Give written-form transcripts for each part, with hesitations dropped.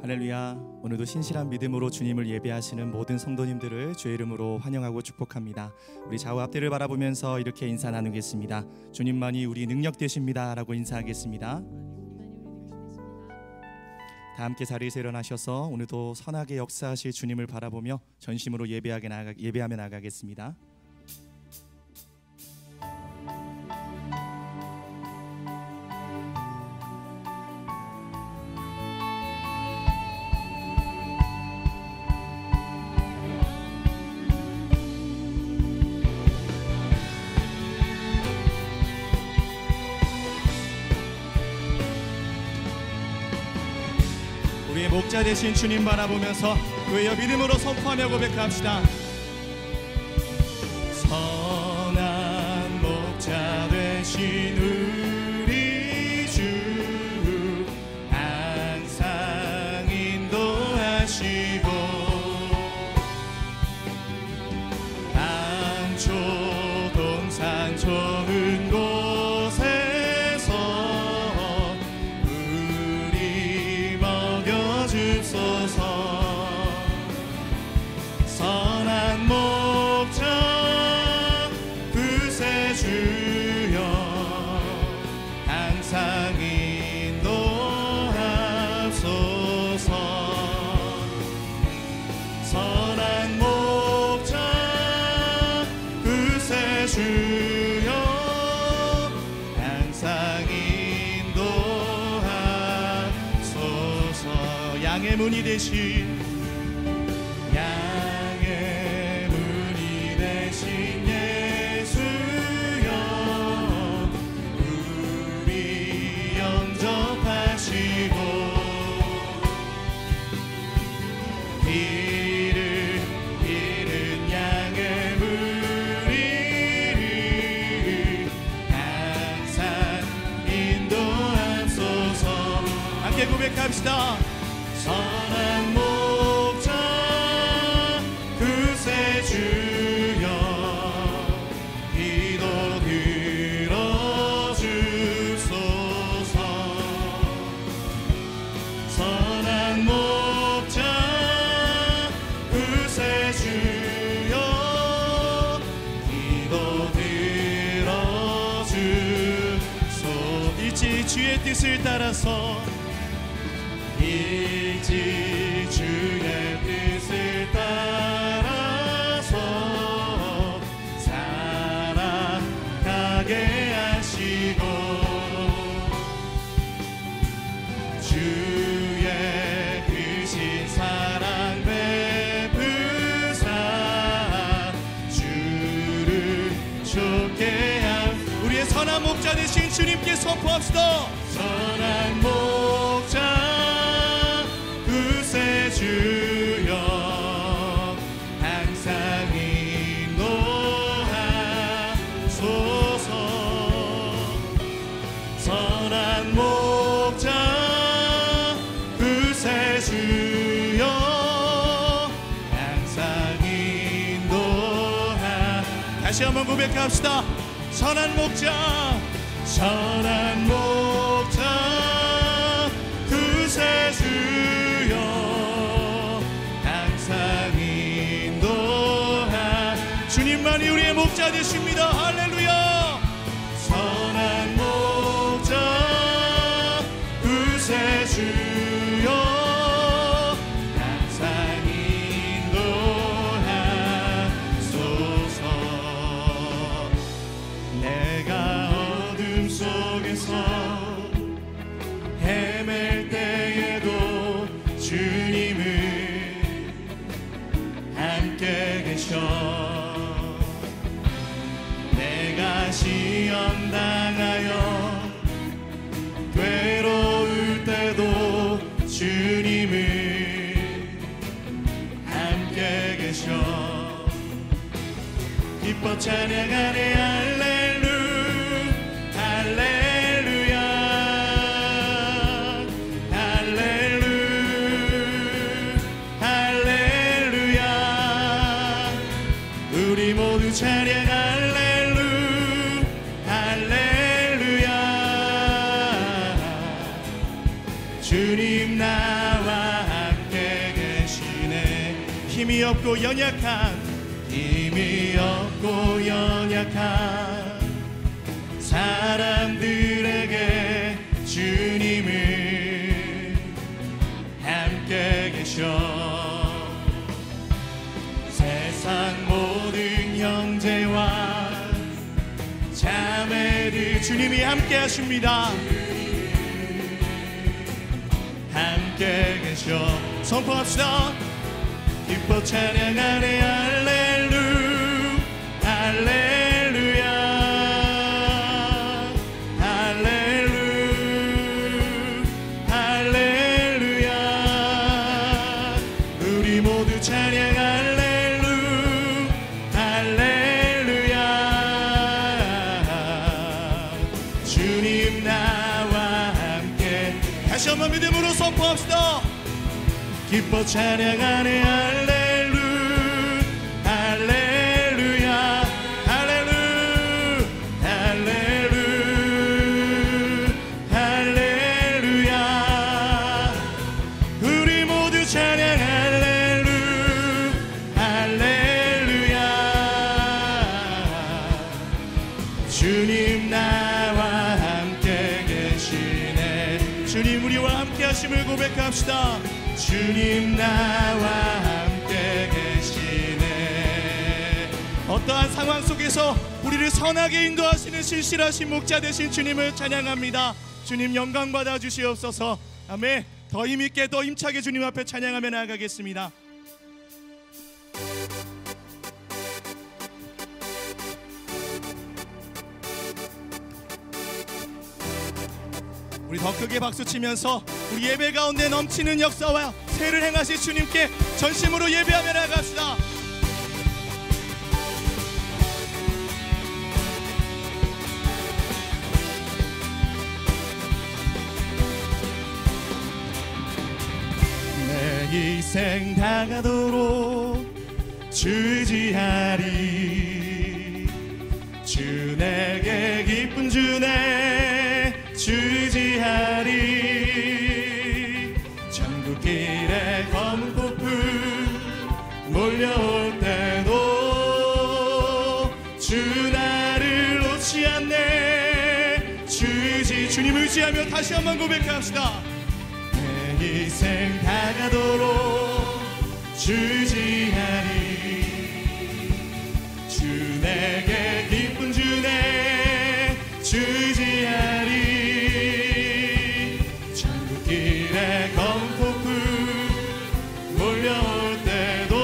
할렐루야. 오늘도 신실한 믿음으로 주님을 예배하시는 모든 성도님들을 주의 이름으로 환영하고 축복합니다. 우리 좌우 앞뒤를 바라보면서 이렇게 인사 나누겠습니다. 주님만이 우리 능력 되십니다 라고 인사하겠습니다. 다 함께 자리에서 일어나셔서 오늘도 선하게 역사하실 주님을 바라보며 전심으로 예배하며 나가겠습니다. 우리의 목자 되신 주님 바라보면서 그의 믿음으로 선포하며 고백합시다. 선한 목자 되신 우리 주 항상 인도하시고 방초 동산 좋은 곳에서 선한 목자 구세주여 항상 인도하소서. 선한 목자 구세주여 항상 인도하소서. 양의 문이 되신 예수여 우리 영접하시고 길을 잃은 양의 무리를 항상 인도하소서. 함께 고백합시다. 선한 목자 구세주여 기도 들어주소서. 선한 목자 구세주여 기도 들어주소서. 일찍 주의 뜻을 따라서 일찍 주의 뜻을 따라서 살아가게 하시고 주의 크신 사랑 베푸사 주를 쫓게 한 우리의 선한 목자 되신 주님께 선포합시다. 선한 목자 구세주여 항상 인도하소서. 선한 목자 구세주여 항상 인도하. 다시 한번 고백합시다. 선한 목자 선한 목자 구세주여 항상 인도하. 주님만이 우리의 목자 되십니다. 할렐루야. 선한 목자 구세주여 항상 인도하소서. 내가 어둠 속에서 헤맬 때에도 주님은 함께 계셔. 내가 시험 당하여 괴로울 때도 주님은 함께 계셔. 기뻐 찬양하네 할렐루야 할렐루야 할렐루야 할렐루야. 우리 모두 찬양 할렐루야 할렐루야. 주님 나와 힘이 없고 연약한 사람들에게 주님을 함께 계셔. 세상 모든 형제와 자매들 주님이 함께 하십니다. 함께 계셔. 선포합시다. 기뻐 찬양하네 할렐루야 할렐루야. 우리 모두 찬양 할렐루야. 주님 나와 함께. 다시 한번 믿음으로 선포합시다. 기뻐 찬양하네 할렐루야 할렐루야. 우리 모두 찬양 할렐루야. 주님 나와 함께 계시네. 주님 우리와 함께 하심을 고백합시다. 주님 나와 함께 계시네. 어떠한 상황 속에서 우리를 선하게 인도하시는 신실하신 목자 되신 주님을 찬양합니다. 주님 영광 받아 주시옵소서. 아멘. 더 힘있게 더 힘차게 주님 앞에 찬양하며 나아가겠습니다. 우리 더 크게 박수치면서 우리 예배 가운데 넘치는 역사와 새를 행하실 주님께 전심으로 예배하며 나갑시다. 내 인생 다가도록 주지하리. 주 내게 기쁜 주내 주지하리. 천국길에 검은 폭풍 몰려올 때도 주 나를 놓지 않네. 주님 의지하며 다시 한번 고백합시다. 내 인생 다가도록 주지하리. 주 내게 기쁜 주내 주지하리. 천국길에 검은 폭풍 몰려올 때도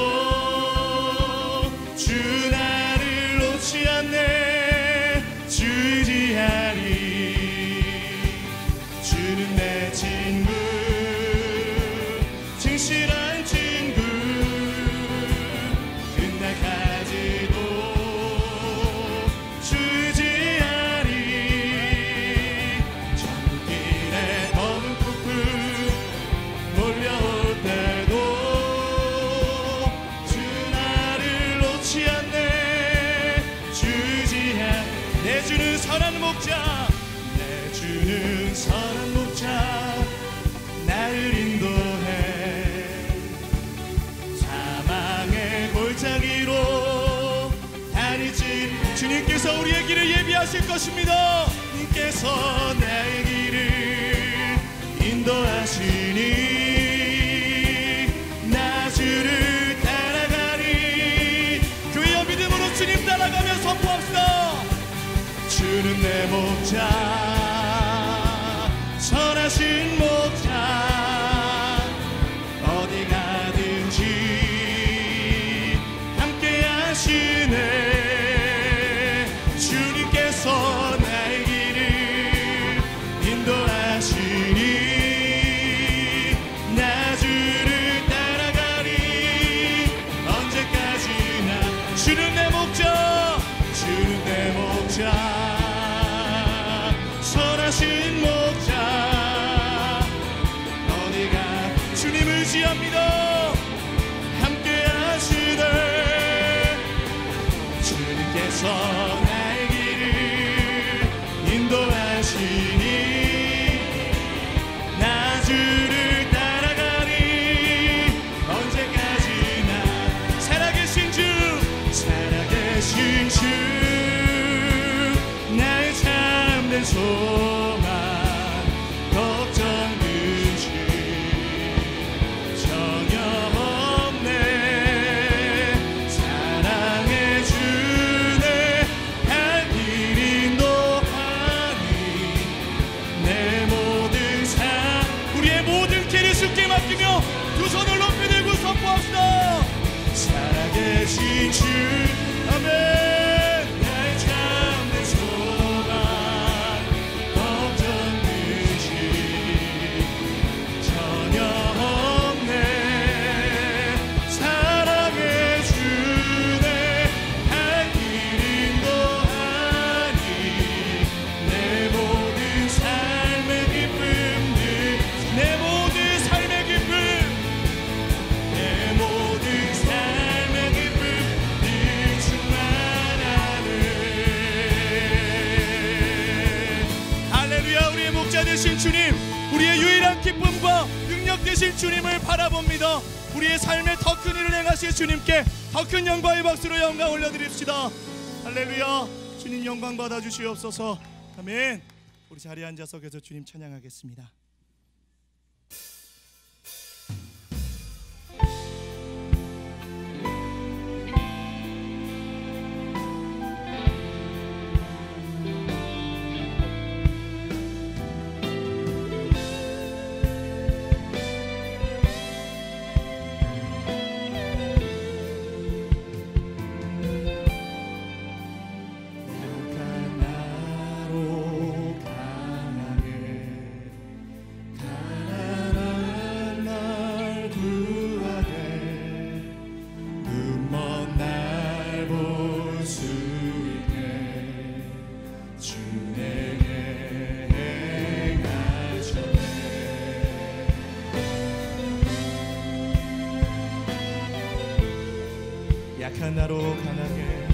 주 나를 놓지 않네. 주지하리. 주는 내 친구 진실한 친구. 그날까지도 주지하리. 천국길에 검은 폭풍 몰려올 때도 주 나를 놓지 않네. 주지하리. 내 주는 선한 목자. 내 주는 선한 목자. 나를 인도해. 사망의 골짜기로 다니지. 주님께서 우리의 길을 예비하실 것입니다. 주님께서 나의 길을 인도하시니 나 주를 따라가리. 교회여 믿음으로 주님 따라가며 선포합시다. 주는 내 목자 선하신 목자. 어디 가든지 함께 하시네. 주님께서 나의 길을 인도하시니 나 주를 따라가리. 언제까지나 주는 내 목자. 주는 내 목자 선하신 목자. 어디가 주님 의지합니다. 함께 하시네. 주님께서 나의 길을 인도하시니 나 주를 따라가리. 언제까지나 참된 소망 걱정 근심 전혀 없네. 사랑해 주네 갈 길 인도하니 내 모든 삶 우리의 모든 길을 주께 맡기며 두 손을 높이 들고 선포합시다. 살아계신 주 아멘. 되신 주님, 우리의 유일한 기쁨과 능력 되신 주님을 바라봅니다. 우리의 삶에 더 큰 일을 행하실 주님께 더 큰 영광의 박수로 영광 올려드립시다. 할렐루야. 주님 영광 받아주시옵소서. 아멘. 우리 자리에 앉아서 계속 주님 찬양하겠습니다. 약한 나로 강하게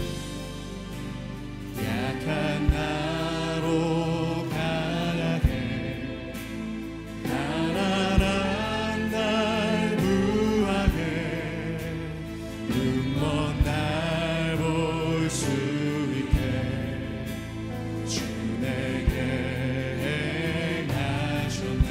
약한 나로 강하게 가난한 날 구하게 눈먼 날 볼 수 있게 주 내게 행하셨네.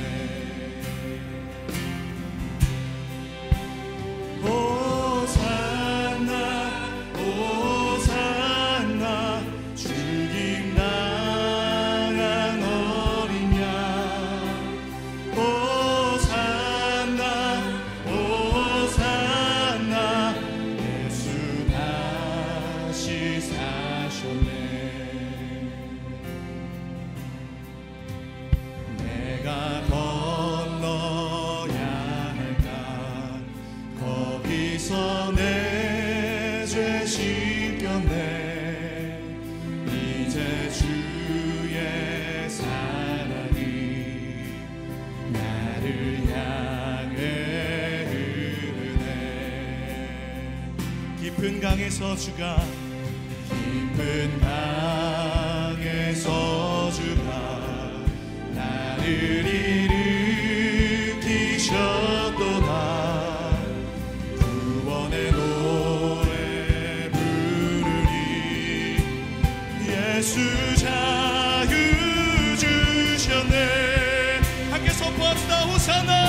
내가 건너야 할까 거기서 내 죄 씻겼네. 이제 주의 사랑이 나를 향해 흐르네. 깊은 강에서 주가 깊은 강에서 주가 나를 일으키셨도다. 구원의 노래 부르리. 예수 자유 주셨네. 함께 선포합시다. 호산나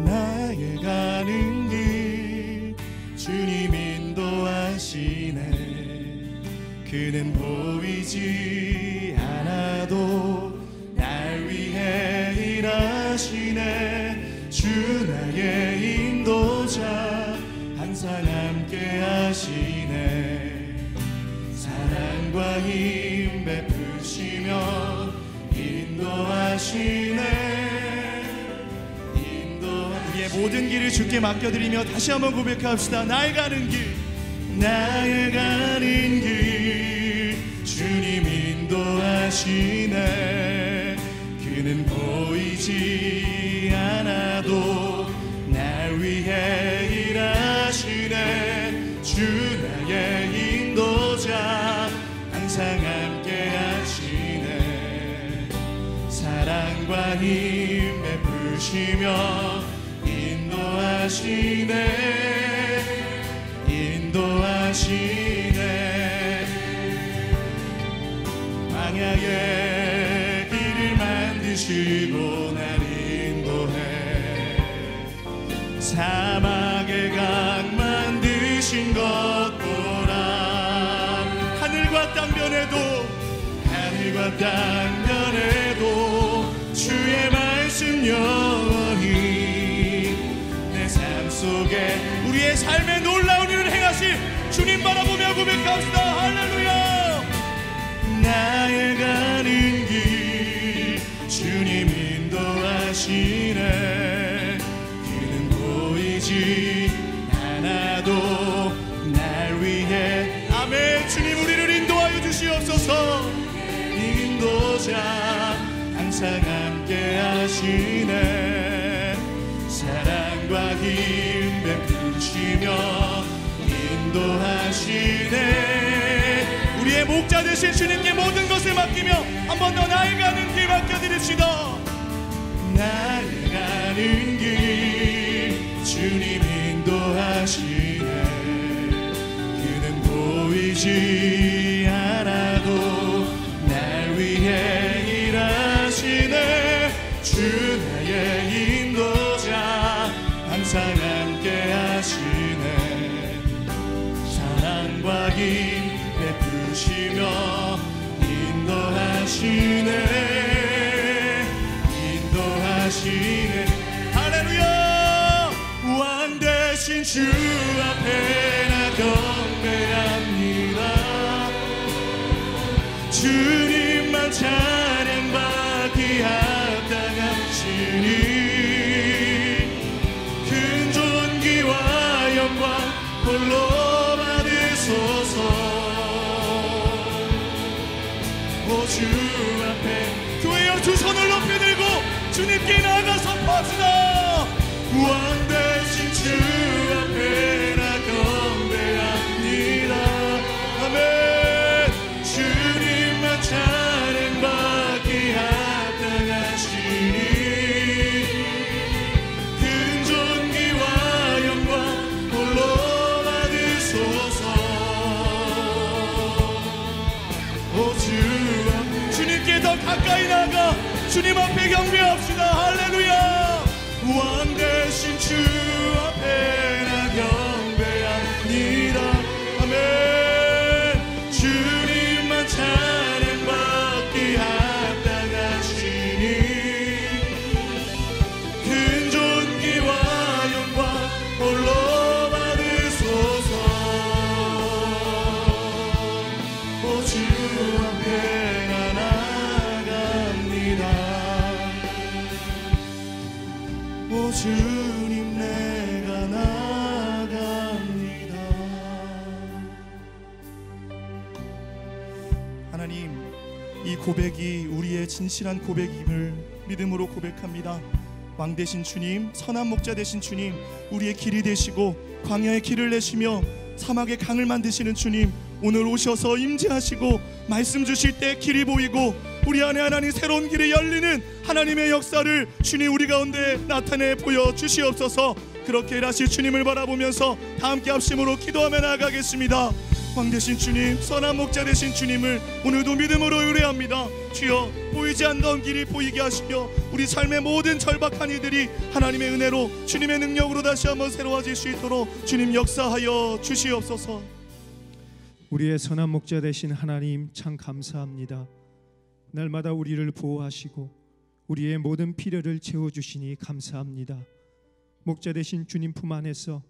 나의 가는 길 주님 인도하시네. 그는 보이지 않아도 날 위해 일하시네. 주 나의 인도자 항상 함께 하시네. 사랑과 힘 베푸시며 인도하시네. 우리의 모든 길을 주께 맡겨드리며 다시 한번 고백합시다. 나의 가는 길, 나의 가는 길 주님 인도하시네. 그는 보이지 않아도 날 위해 일하시네. 주 나의 인도자 항상 함께 하시네. 사랑과 힘 베푸시며 인도하시네. 인도하시네. 광야의 길을 만드시고 날 인도해. 사막의 강 만드신 것 보라. 하늘과 땅 변해도 하늘과 땅 변해도 주의 말씀 영원히 내 삶 속에 우리의 삶에 놀라운 일을 행하실 주님 바라보며 고백합시다. 할렐루야. 나의 가는 길 주님 인도하시네. 그는 보이지 않아도 날 위해 아멘. 주님 우리를 인도하여 주시옵소서. 인도자 항상 함께 하시네. 사랑과 힘 베푸시며 인도하시네. 우리의 목자 되신 주님께 모든 것을 맡기며 한 번 더 나의 가는 길 맡겨드립시다. 나의 가는 길 주님 인도하시네. 그는 보이지 않아도 날 위해 일하시네. 주 나의 인도자 항상 함께 하시네. 사랑과 힘 베푸시며 인도하시네. 인도하시네. 할렐루야. 왕 대신 주 앞에 나 경배합니다. 주님만 찬양받기 합당하시니 큰 존귀와 영광 홀로 받으소서. 오 주 앞에 교회여 두 손을 높이 들고 주님께 나아가 선포합시다. 왕 대신 주 앞에 나 경배합니다. 아멘. 주님만 찬양받기 합당하시니 큰 존귀와 영광 홀로 받으소서. 오 주님께 더 가까이 나가 주님 앞에 경배합시다. 할렐루야. 왕 대신 주 앞에 나 경배합니다. 아멘. 주님만 찬양받기 합당하시니 큰 존귀와 영광 홀로 받으소서. 오 주 앞에 나 나아갑니다. 오 주님 내가 나아갑니다. 하나님, 이 고백이 우리의 진실한 고백임을 믿음으로 고백합니다. 왕 되신 주님, 선한 목자 되신 주님, 우리의 길이 되시고 광야의 길을 내시며 사막의 강을 만드시는 주님, 오늘 오셔서 임재하시고 말씀 주실 때 길이 보이고 우리 안에 하나님 새로운 길이 열리는 하나님의 역사를 주님 우리 가운데 나타내 보여주시옵소서. 그렇게 일하실 주님을 바라보면서 다 함께 합심으로 기도하며 나아가겠습니다. 왕 되신 주님, 선한 목자 되신 주님을 오늘도 믿음으로 의뢰합니다. 주여, 보이지 않던 길이 보이게 하시며 우리 삶의 모든 절박한 이들이 하나님의 은혜로 주님의 능력으로 다시 한번 새로워질 수 있도록 주님 역사하여 주시옵소서. 우리의 선한 목자 되신 하나님 참 감사합니다. 날마다 우리를 보호하시고 우리의 모든 필요를 채워주시니 감사합니다. 목자 되신 주님 품 안에서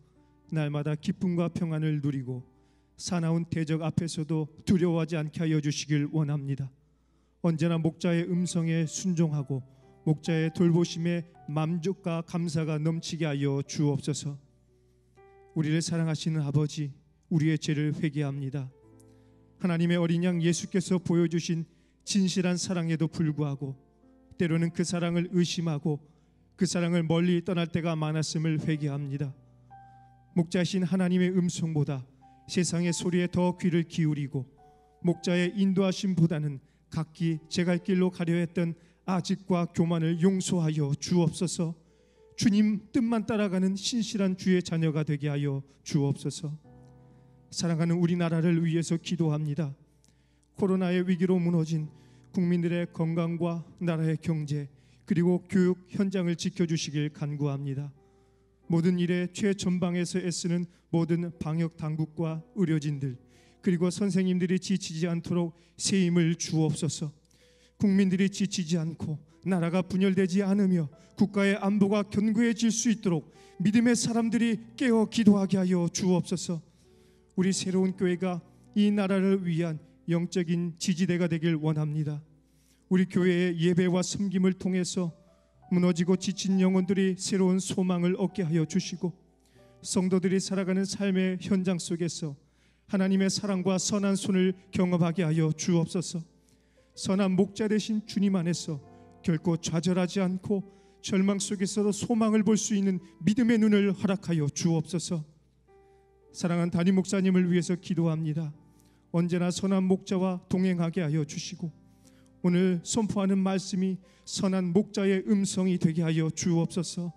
날마다 기쁨과 평안을 누리고 사나운 대적 앞에서도 두려워하지 않게 하여 주시길 원합니다. 언제나 목자의 음성에 순종하고 목자의 돌보심에 만족과 감사가 넘치게 하여 주옵소서. 우리를 사랑하시는 아버지, 우리의 죄를 회개합니다. 하나님의 어린 양 예수께서 보여주신 진실한 사랑에도 불구하고 때로는 그 사랑을 의심하고 그 사랑을 멀리 떠날 때가 많았음을 회개합니다. 목자신 하나님의 음성보다 세상의 소리에 더 귀를 기울이고 목자의 인도하심보다는 각기 제 갈 길로 가려 했던 아집과 교만을 용서하여 주옵소서. 주님 뜻만 따라가는 신실한 주의 자녀가 되게 하여 주옵소서. 사랑하는 우리나라를 위해서 기도합니다. 코로나의 위기로 무너진 국민들의 건강과 나라의 경제 그리고 교육 현장을 지켜주시길 간구합니다. 모든 일에 최전방에서 애쓰는 모든 방역 당국과 의료진들 그리고 선생님들이 지치지 않도록 새 힘을 주옵소서. 국민들이 지치지 않고 나라가 분열되지 않으며 국가의 안보가 견고해질 수 있도록 믿음의 사람들이 깨어 기도하게 하여 주옵소서. 우리 새로운 교회가 이 나라를 위한 영적인 지지대가 되길 원합니다. 우리 교회의 예배와 섬김을 통해서 무너지고 지친 영혼들이 새로운 소망을 얻게 하여 주시고 성도들이 살아가는 삶의 현장 속에서 하나님의 사랑과 선한 손을 경험하게 하여 주옵소서. 선한 목자 되신 주님 안에서 결코 좌절하지 않고 절망 속에서도 소망을 볼 수 있는 믿음의 눈을 허락하여 주옵소서. 사랑하는 담임 목사님을 위해서 기도합니다. 언제나 선한 목자와 동행하게 하여 주시고 오늘 선포하는 말씀이 선한 목자의 음성이 되게 하여 주옵소서.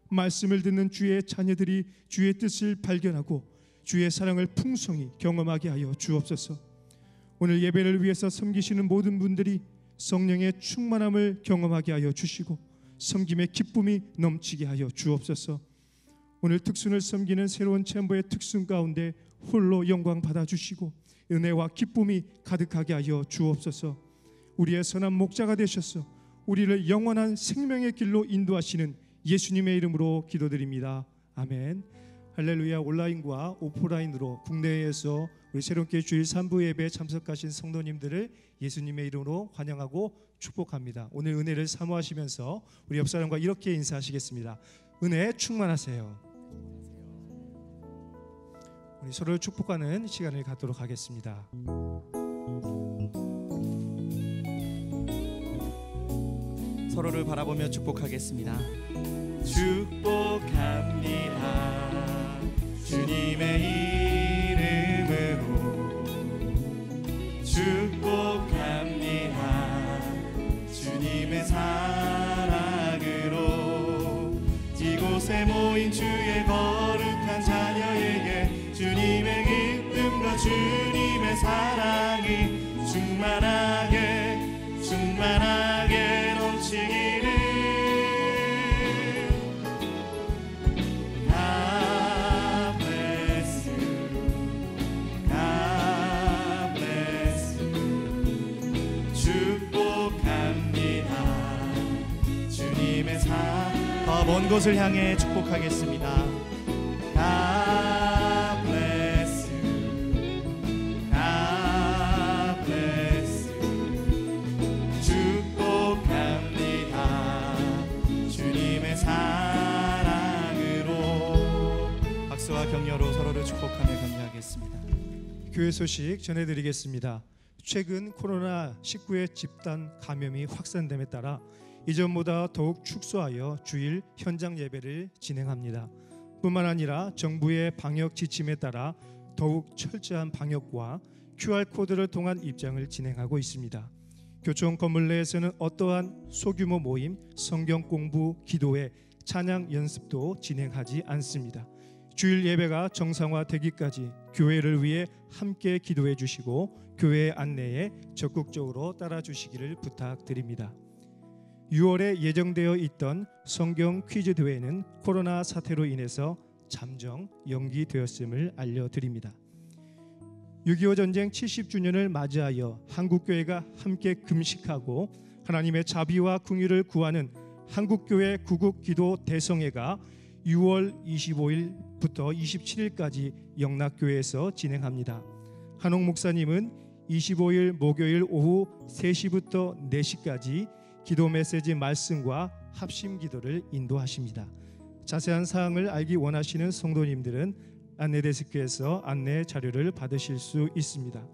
말씀을 듣는 주의 자녀들이 주의 뜻을 발견하고 주의 사랑을 풍성히 경험하게 하여 주옵소서. 오늘 예배를 위해서 섬기시는 모든 분들이 성령의 충만함을 경험하게 하여 주시고 섬김의 기쁨이 넘치게 하여 주옵소서. 오늘 특순을 섬기는 새로운 챔버의 특순 가운데 홀로 영광 받아주시고 은혜와 기쁨이 가득하게 하여 주옵소서. 우리의 선한 목자가 되셔서 우리를 영원한 생명의 길로 인도하시는 예수님의 이름으로 기도드립니다. 아멘. 할렐루야. 온라인과 오프라인으로 국내에서 우리 새롭게 주일 3부 예배에 참석하신 성도님들을 예수님의 이름으로 환영하고 축복합니다. 오늘 은혜를 사모하시면서 우리 옆 사람과 이렇게 인사하시겠습니다. 은혜에 충만하세요. 우리 서로를 축복하는 시간을 갖도록 하겠습니다. 서로를 바라보며 축복하겠습니다. 축복합니다. 주님의 이름으로 축복합니다. 주님의 사랑으로 이곳에 모인 주의 거룩한 자녀에게 주님의 기쁨과 주님의 사랑이 충만하게 충만하게 넘치기를. 먼 곳을 향해 축복하겠습니다. God bless you. God bless you. 축복합니다. 주님의 사랑으로. 박수와 격려로 서로를 축복하며 격려하겠습니다. 교회 소식 전해드리겠습니다. 최근 코로나19의 집단 감염이 확산됨에 따라 이전보다 더욱 축소하여 주일 현장 예배를 진행합니다. 뿐만 아니라 정부의 방역 지침에 따라 더욱 철저한 방역과 QR코드를 통한 입장을 진행하고 있습니다. 교총 건물 내에서는 어떠한 소규모 모임, 성경 공부, 기도회, 찬양 연습도 진행하지 않습니다. 주일 예배가 정상화되기까지 교회를 위해 함께 기도해 주시고 교회 안내에 적극적으로 따라 주시기를 부탁드립니다. 6월에 예정되어 있던 성경 퀴즈 대회는 코로나 사태로 인해서 잠정 연기되었음을 알려드립니다. 6.25 전쟁 70주년을 맞이하여 한국교회가 함께 금식하고 하나님의 자비와 긍휼을 구하는 한국교회 구국기도 대성회가 6월 25일부터 27일까지 영락교회에서 진행합니다. 한옥 목사님은 25일 목요일 오후 3시부터 4시까지 기도 메시지 말씀과 합심 기도를 인도하십니다. 자세한 사항을 알기 원하시는 성도님들은 안내데스크에서 안내 자료를 받으실 수 있습니다.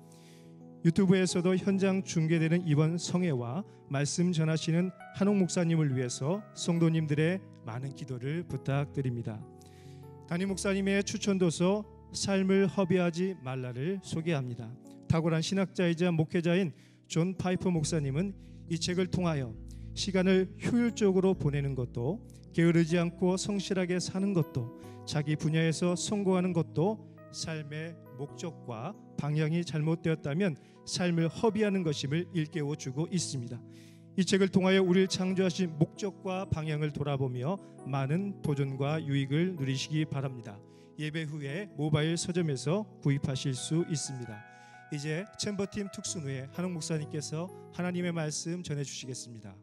유튜브에서도 현장 중계되는 이번 성회와 말씀 전하시는 한옥 목사님을 위해서 성도님들의 많은 기도를 부탁드립니다. 담임 목사님의 추천도서 삶을 허비하지 말라를 소개합니다. 탁월한 신학자이자 목회자인 존 파이퍼 목사님은 이 책을 통하여 시간을 효율적으로 보내는 것도, 게으르지 않고 성실하게 사는 것도, 자기 분야에서 성공하는 것도 삶의 목적과 방향이 잘못되었다면 삶을 허비하는 것임을 일깨워 주고 있습니다. 이 책을 통하여 우리를 창조하신 목적과 방향을 돌아보며 많은 도전과 유익을 누리시기 바랍니다. 예배 후에 모바일 서점에서 구입하실 수 있습니다. 이제 챔버팀 특순후에 한옥 목사님께서 하나님의 말씀 전해주시겠습니다.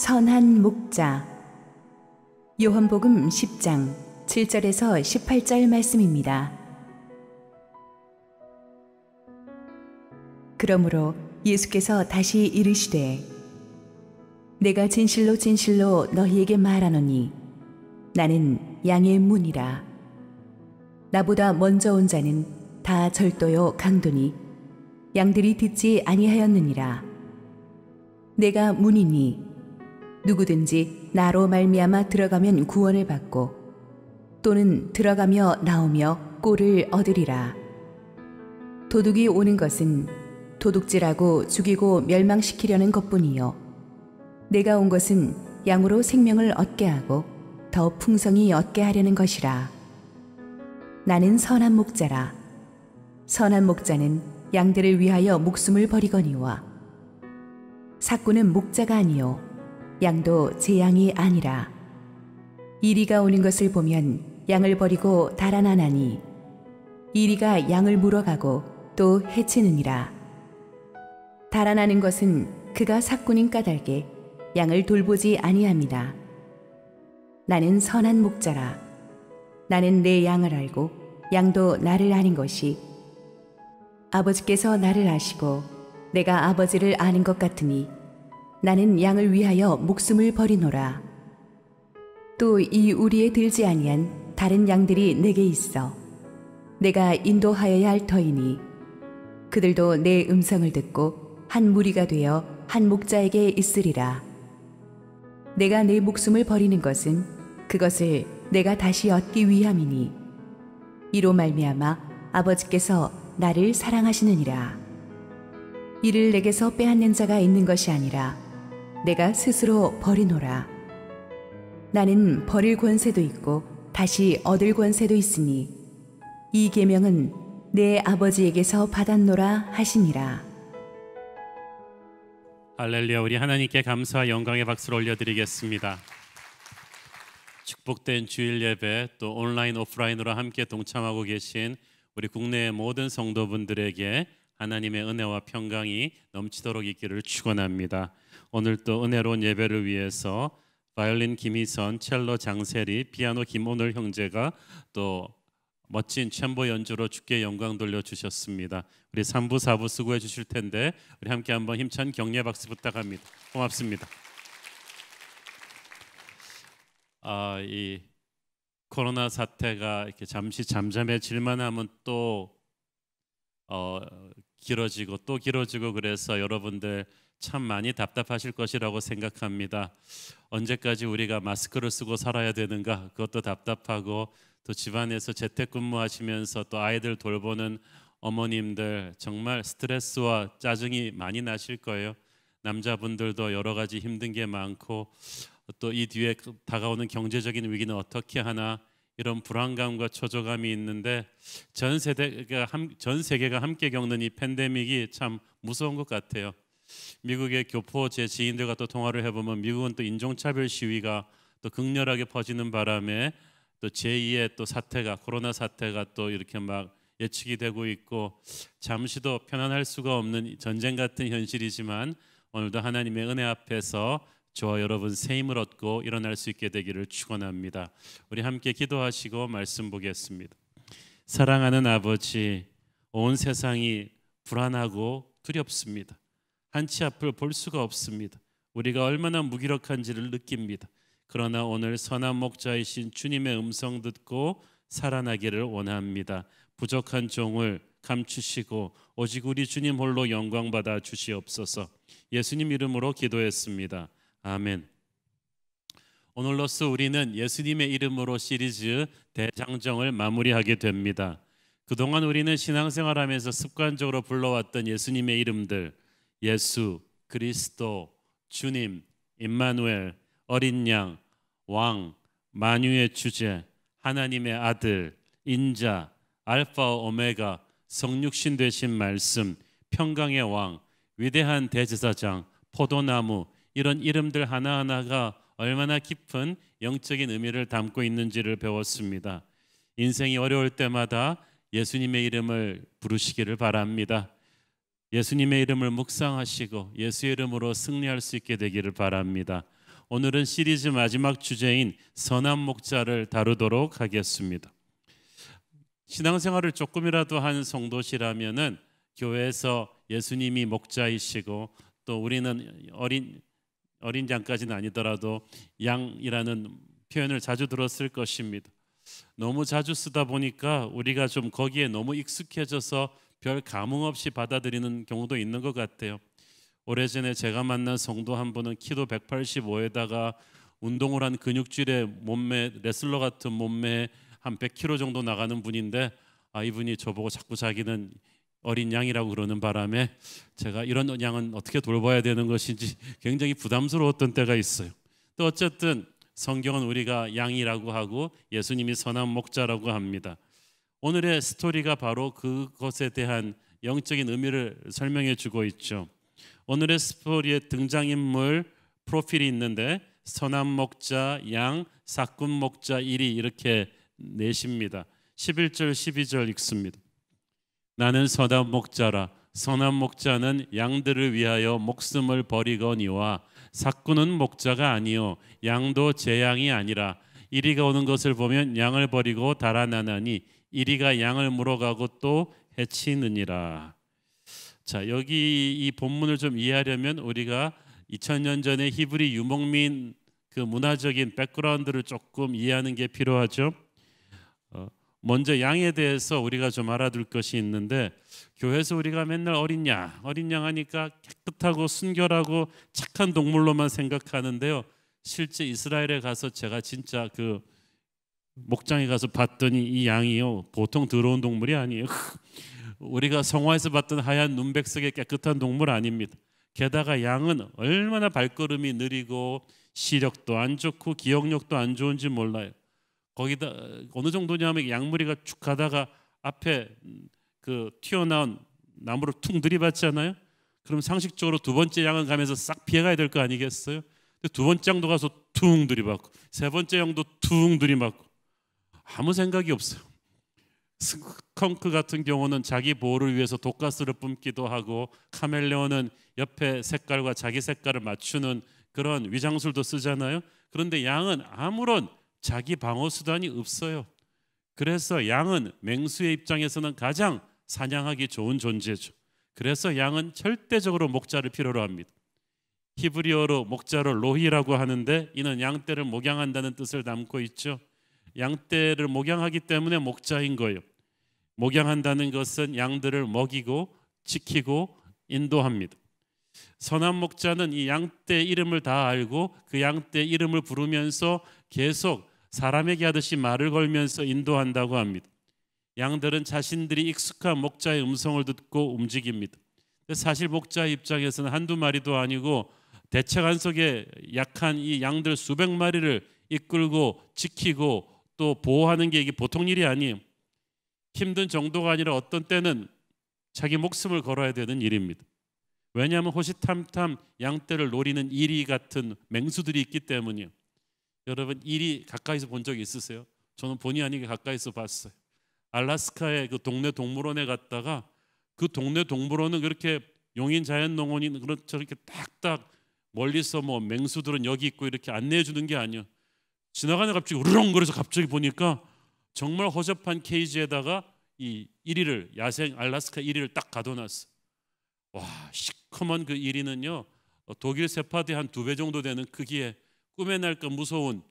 선한 목자. 요한복음 10장 7절에서 18절 말씀입니다. 그러므로 예수께서 다시 이르시되 내가 진실로 진실로 너희에게 말하노니 나는 양의 문이라. 나보다 먼저 온 자는 다 절도요 강도니 양들이 듣지 아니하였느니라. 내가 문이니 누구든지 나로 말미암아 들어가면 구원을 받고 또는 들어가며 나오며 꼴을 얻으리라. 도둑이 오는 것은 도둑질하고 죽이고 멸망시키려는 것뿐이요 내가 온 것은 양으로 생명을 얻게 하고 더 풍성히 얻게 하려는 것이라. 나는 선한 목자라. 선한 목자는 양들을 위하여 목숨을 버리거니와 삭구는 목자가 아니요 양도 제 양이 아니라. 이리가 오는 것을 보면 양을 버리고 달아나나니 이리가 양을 물어가고 또 해치느니라. 달아나는 것은 그가 삭구는 까닭에 양을 돌보지 아니합니다. 나는 선한 목자라. 나는 내 양을 알고 양도 나를 아는 것이 아버지께서 나를 아시고 내가 아버지를 아는 것 같으니 나는 양을 위하여 목숨을 버리노라. 또 이 우리에 들지 아니한 다른 양들이 내게 있어 내가 인도하여야 할 터이니 그들도 내 음성을 듣고 한 무리가 되어 한 목자에게 있으리라. 내가 내 목숨을 버리는 것은 그것을 내가 다시 얻기 위함이니 이로 말미암아 아버지께서 나를 사랑하시느니라. 이를 내게서 빼앗는 자가 있는 것이 아니라 내가 스스로 버리노라. 나는 버릴 권세도 있고 다시 얻을 권세도 있으니 이 계명은 내 아버지에게서 받았노라 하시니라. 할렐루야. 우리 하나님께 감사와 영광의 박수를 올려드리겠습니다. 축복된 주일 예배 또 온라인 오프라인으로 함께 동참하고 계신 우리 국내의 모든 성도분들에게 하나님의 은혜와 평강이 넘치도록 있기를 축원합니다. 오늘 또 은혜로운 예배를 위해서 바이올린 김희선, 첼로 장세리, 피아노 김오늘 형제가 또 멋진 챔버 연주로 주께 영광 돌려주셨습니다. 우리 3부, 4부 수고해 주실 텐데 우리 함께 한번 힘찬 격려 박수 부탁합니다. 고맙습니다. 이 코로나 사태가 이렇게 잠시 잠잠해질만 하면 또 길어지고 또 길어지고 그래서 여러분들 참 많이 답답하실 것이라고 생각합니다. 언제까지 우리가 마스크를 쓰고 살아야 되는가, 그것도 답답하고 또 집안에서 재택근무하시면서 또 아이들 돌보는 어머님들 정말 스트레스와 짜증이 많이 나실 거예요. 남자분들도 여러 가지 힘든 게 많고 또 이 뒤에 다가오는 경제적인 위기는 어떻게 하나 이런 불안감과 초조감이 있는데 전 세계가 함께 겪는 이 팬데믹이 참 무서운 것 같아요. 미국의 교포 제 지인들과 또 통화를 해보면 미국은 또 인종차별 시위가 또 극렬하게 퍼지는 바람에 또 제2의 또 사태가 코로나 사태가 또 이렇게 막 예측이 되고 있고 잠시도 편안할 수가 없는 전쟁 같은 현실이지만 오늘도 하나님의 은혜 앞에서 저와 여러분 새 힘을 얻고 일어날 수 있게 되기를 축원합니다. 우리 함께 기도하시고 말씀 보겠습니다. 사랑하는 아버지, 온 세상이 불안하고 두렵습니다. 한치 앞을 볼 수가 없습니다. 우리가 얼마나 무기력한지를 느낍니다. 그러나 오늘 선한 목자이신 주님의 음성 듣고 살아나기를 원합니다. 부족한 종을 감추시고 오직 우리 주님 홀로 영광 받아 주시옵소서. 예수님 이름으로 기도했습니다. 아멘. 오늘로써 우리는 예수님의 이름으로 시리즈 대장정을 마무리하게 됩니다. 그동안 우리는 신앙생활하면서 습관적으로 불러왔던 예수님의 이름들, 예수, 그리스도, 주님, 임마누엘, 어린 양, 왕, 만유의 주제, 하나님의 아들, 인자, 알파 오메가, 성육신 되신 말씀, 평강의 왕, 위대한 대제사장, 포도나무, 이런 이름들 하나하나가 얼마나 깊은 영적인 의미를 담고 있는지를 배웠습니다. 인생이 어려울 때마다 예수님의 이름을 부르시기를 바랍니다. 예수님의 이름을 묵상하시고 예수의 이름으로 승리할 수 있게 되기를 바랍니다. 오늘은 시리즈 마지막 주제인 선한 목자를 다루도록 하겠습니다. 신앙생활을 조금이라도 한 성도시라면은 교회에서 예수님이 목자이시고 또 우리는 어린 양까지는 아니더라도 양이라는 표현을 자주 들었을 것입니다. 너무 자주 쓰다 보니까 우리가 좀 거기에 너무 익숙해져서 별 감흥 없이 받아들이는 경우도 있는 것 같아요. 오래전에 제가 만난 성도 한 분은 키도 185에다가 운동을 한 근육질의 몸매, 레슬러 같은 몸매에 한 100kg 정도 나가는 분인데 이분이 저보고 자꾸 자기는 어린 양이라고 그러는 바람에 제가 이런 양은 어떻게 돌봐야 되는 것인지 굉장히 부담스러웠던 때가 있어요. 또 어쨌든 성경은 우리가 양이라고 하고 예수님이 선한 목자라고 합니다. 오늘의 스토리가 바로 그것에 대한 영적인 의미를 설명해 주고 있죠. 오늘의 스토리의 등장인물 프로필이 있는데 선한 목자, 양, 사꾼 목자, 일이 이렇게 넷입니다. 11절 12절 읽습니다. 나는 선한 목자라. 선한 목자는 양들을 위하여 목숨을 버리거니와 사꾼은 목자가 아니요 양도 제 양이 아니라 이리가 오는 것을 보면 양을 버리고 달아나나니 이리가 양을 물어가고 또 해치느니라. 자, 여기 이 본문을 좀 이해하려면 우리가 2000년 전에 히브리 유목민 그 문화적인 백그라운드를 조금 이해하는 게 필요하죠. 먼저 양에 대해서 우리가 좀 알아둘 것이 있는데 교회에서 우리가 맨날 어린 양 하니까 깨끗하고 순결하고 착한 동물로만 생각하는데요. 실제 이스라엘에 가서 제가 진짜 그 목장에 가서 봤더니 이 양이요 보통 더러운 동물이 아니에요. 우리가 성화에서 봤던 하얀 눈백색의 깨끗한 동물 아닙니다. 게다가 양은 얼마나 발걸음이 느리고 시력도 안 좋고 기억력도 안 좋은지 몰라요. 거기다 어느 정도냐면 양무리가 쭉 가다가 앞에 그 튀어나온 나무를 퉁 들이받잖아요. 그럼 상식적으로 두 번째 양은 가면서 싹 피해가야 될 거 아니겠어요? 근데 두 번째 양도 가서 퉁 들이받고 세 번째 양도 퉁 들이받고 아무 생각이 없어요. 스컹크 같은 경우는 자기 보호를 위해서 독가스를 뿜기도 하고 카멜레온은 옆에 색깔과 자기 색깔을 맞추는 그런 위장술도 쓰잖아요. 그런데 양은 아무런 자기 방어 수단이 없어요. 그래서 양은 맹수의 입장에서는 가장 사냥하기 좋은 존재죠. 그래서 양은 절대적으로 목자를 필요로 합니다. 히브리어로 목자를 로히라고 하는데 이는 양떼를 목양한다는 뜻을 담고 있죠. 양떼를 목양하기 때문에 목자인 거예요. 목양한다는 것은 양들을 먹이고 지키고 인도합니다. 선한 목자는 이 양떼 이름을 다 알고 그 양떼 이름을 부르면서 계속 사람에게 하듯이 말을 걸면서 인도한다고 합니다. 양들은 자신들이 익숙한 목자의 음성을 듣고 움직입니다. 사실 목자의 입장에서는 한두 마리도 아니고 대책안 속에 약한 이 양들 수백 마리를 이끌고 지키고 또 보호하는 게 이게 보통 일이 아니에요. 힘든 정도가 아니라 어떤 때는 자기 목숨을 걸어야 되는 일입니다. 왜냐하면 호시탐탐 양떼를 노리는 이리 같은 맹수들이 있기 때문이에요. 여러분 이리 가까이서 본 적 있으세요? 저는 본의 아니게 가까이서 봤어요. 알래스카의 그 동네 동물원에 갔다가 그 동네 동물원은 그렇게 용인 자연농원이 저렇게 딱딱 멀리서 뭐 맹수들은 여기 있고 이렇게 안내해 주는 게 아니에요. 지나가다 갑자기 우르렁거려서 갑자기 보니까 정말 허접한 케이지에다가 이 이리를 야생 알래스카 이리를 딱 가둬놨어. 와 시커먼 그 이리는요 독일 세파드의 한 2배 정도 되는 크기에 꿈에 날까 무서운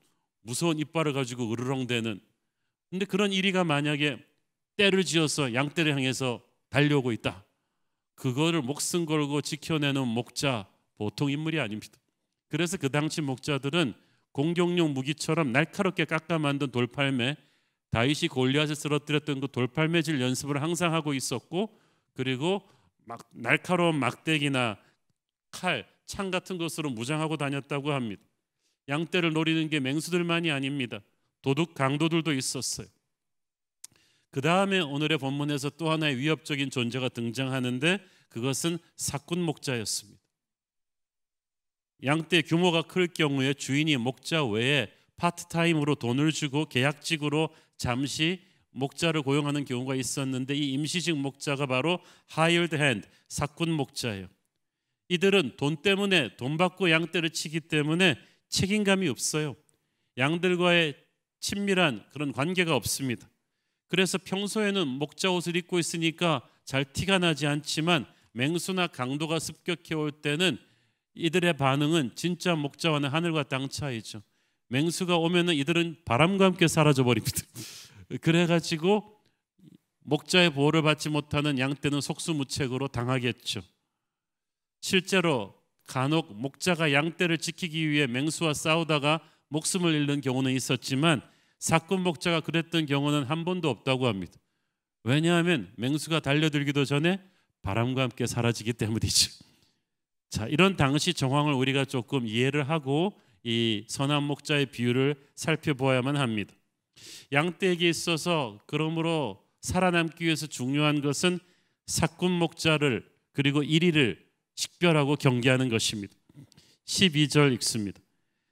이빨을 가지고 으르렁대는. 근데 그런 이리가 만약에 떼를 지어서 양떼를 향해서 달려오고 있다. 그거를 목숨 걸고 지켜내는 목자 보통 인물이 아닙니다. 그래서 그 당시 목자들은 공격용 무기처럼 날카롭게 깎아 만든 돌팔매, 다윗이 골리앗을 쓰러뜨렸던 그 돌팔매질 연습을 항상 하고 있었고, 그리고 막 날카로운 막대기나 칼, 창 같은 것으로 무장하고 다녔다고 합니다. 양떼를 노리는 게 맹수들만이 아닙니다. 도둑 강도들도 있었어요. 그 다음에 오늘의 본문에서 또 하나의 위협적인 존재가 등장하는데 그것은 사꾼 목자였습니다. 양떼 규모가 클 경우에 주인이 목자 외에 파트타임으로 돈을 주고 계약직으로 잠시 목자를 고용하는 경우가 있었는데 이 임시직 목자가 바로 hired hand, 사꾼 목자예요. 이들은 돈 때문에 돈 받고 양떼를 치기 때문에 책임감이 없어요. 양들과의 친밀한 그런 관계가 없습니다. 그래서 평소에는 목자 옷을 입고 있으니까 잘 티가 나지 않지만 맹수나 강도가 습격해 올 때는 이들의 반응은 진짜 목자와는 하늘과 땅 차이죠. 맹수가 오면은 이들은 바람과 함께 사라져 버립니다. 그래가지고 목자의 보호를 받지 못하는 양떼는 속수무책으로 당하겠죠. 실제로 간혹 목자가 양떼를 지키기 위해 맹수와 싸우다가 목숨을 잃는 경우는 있었지만 사꾼 목자가 그랬던 경우는 한 번도 없다고 합니다. 왜냐하면 맹수가 달려들기도 전에 바람과 함께 사라지기 때문이죠. 자, 이런 당시 정황을 우리가 조금 이해를 하고 이 선한 목자의 비유를 살펴보아야만 합니다. 양떼에게 있어서 그러므로 살아남기 위해서 중요한 것은 사꾼 목자를 그리고 이리를 식별하고 경계하는 것입니다. 12절 읽습니다.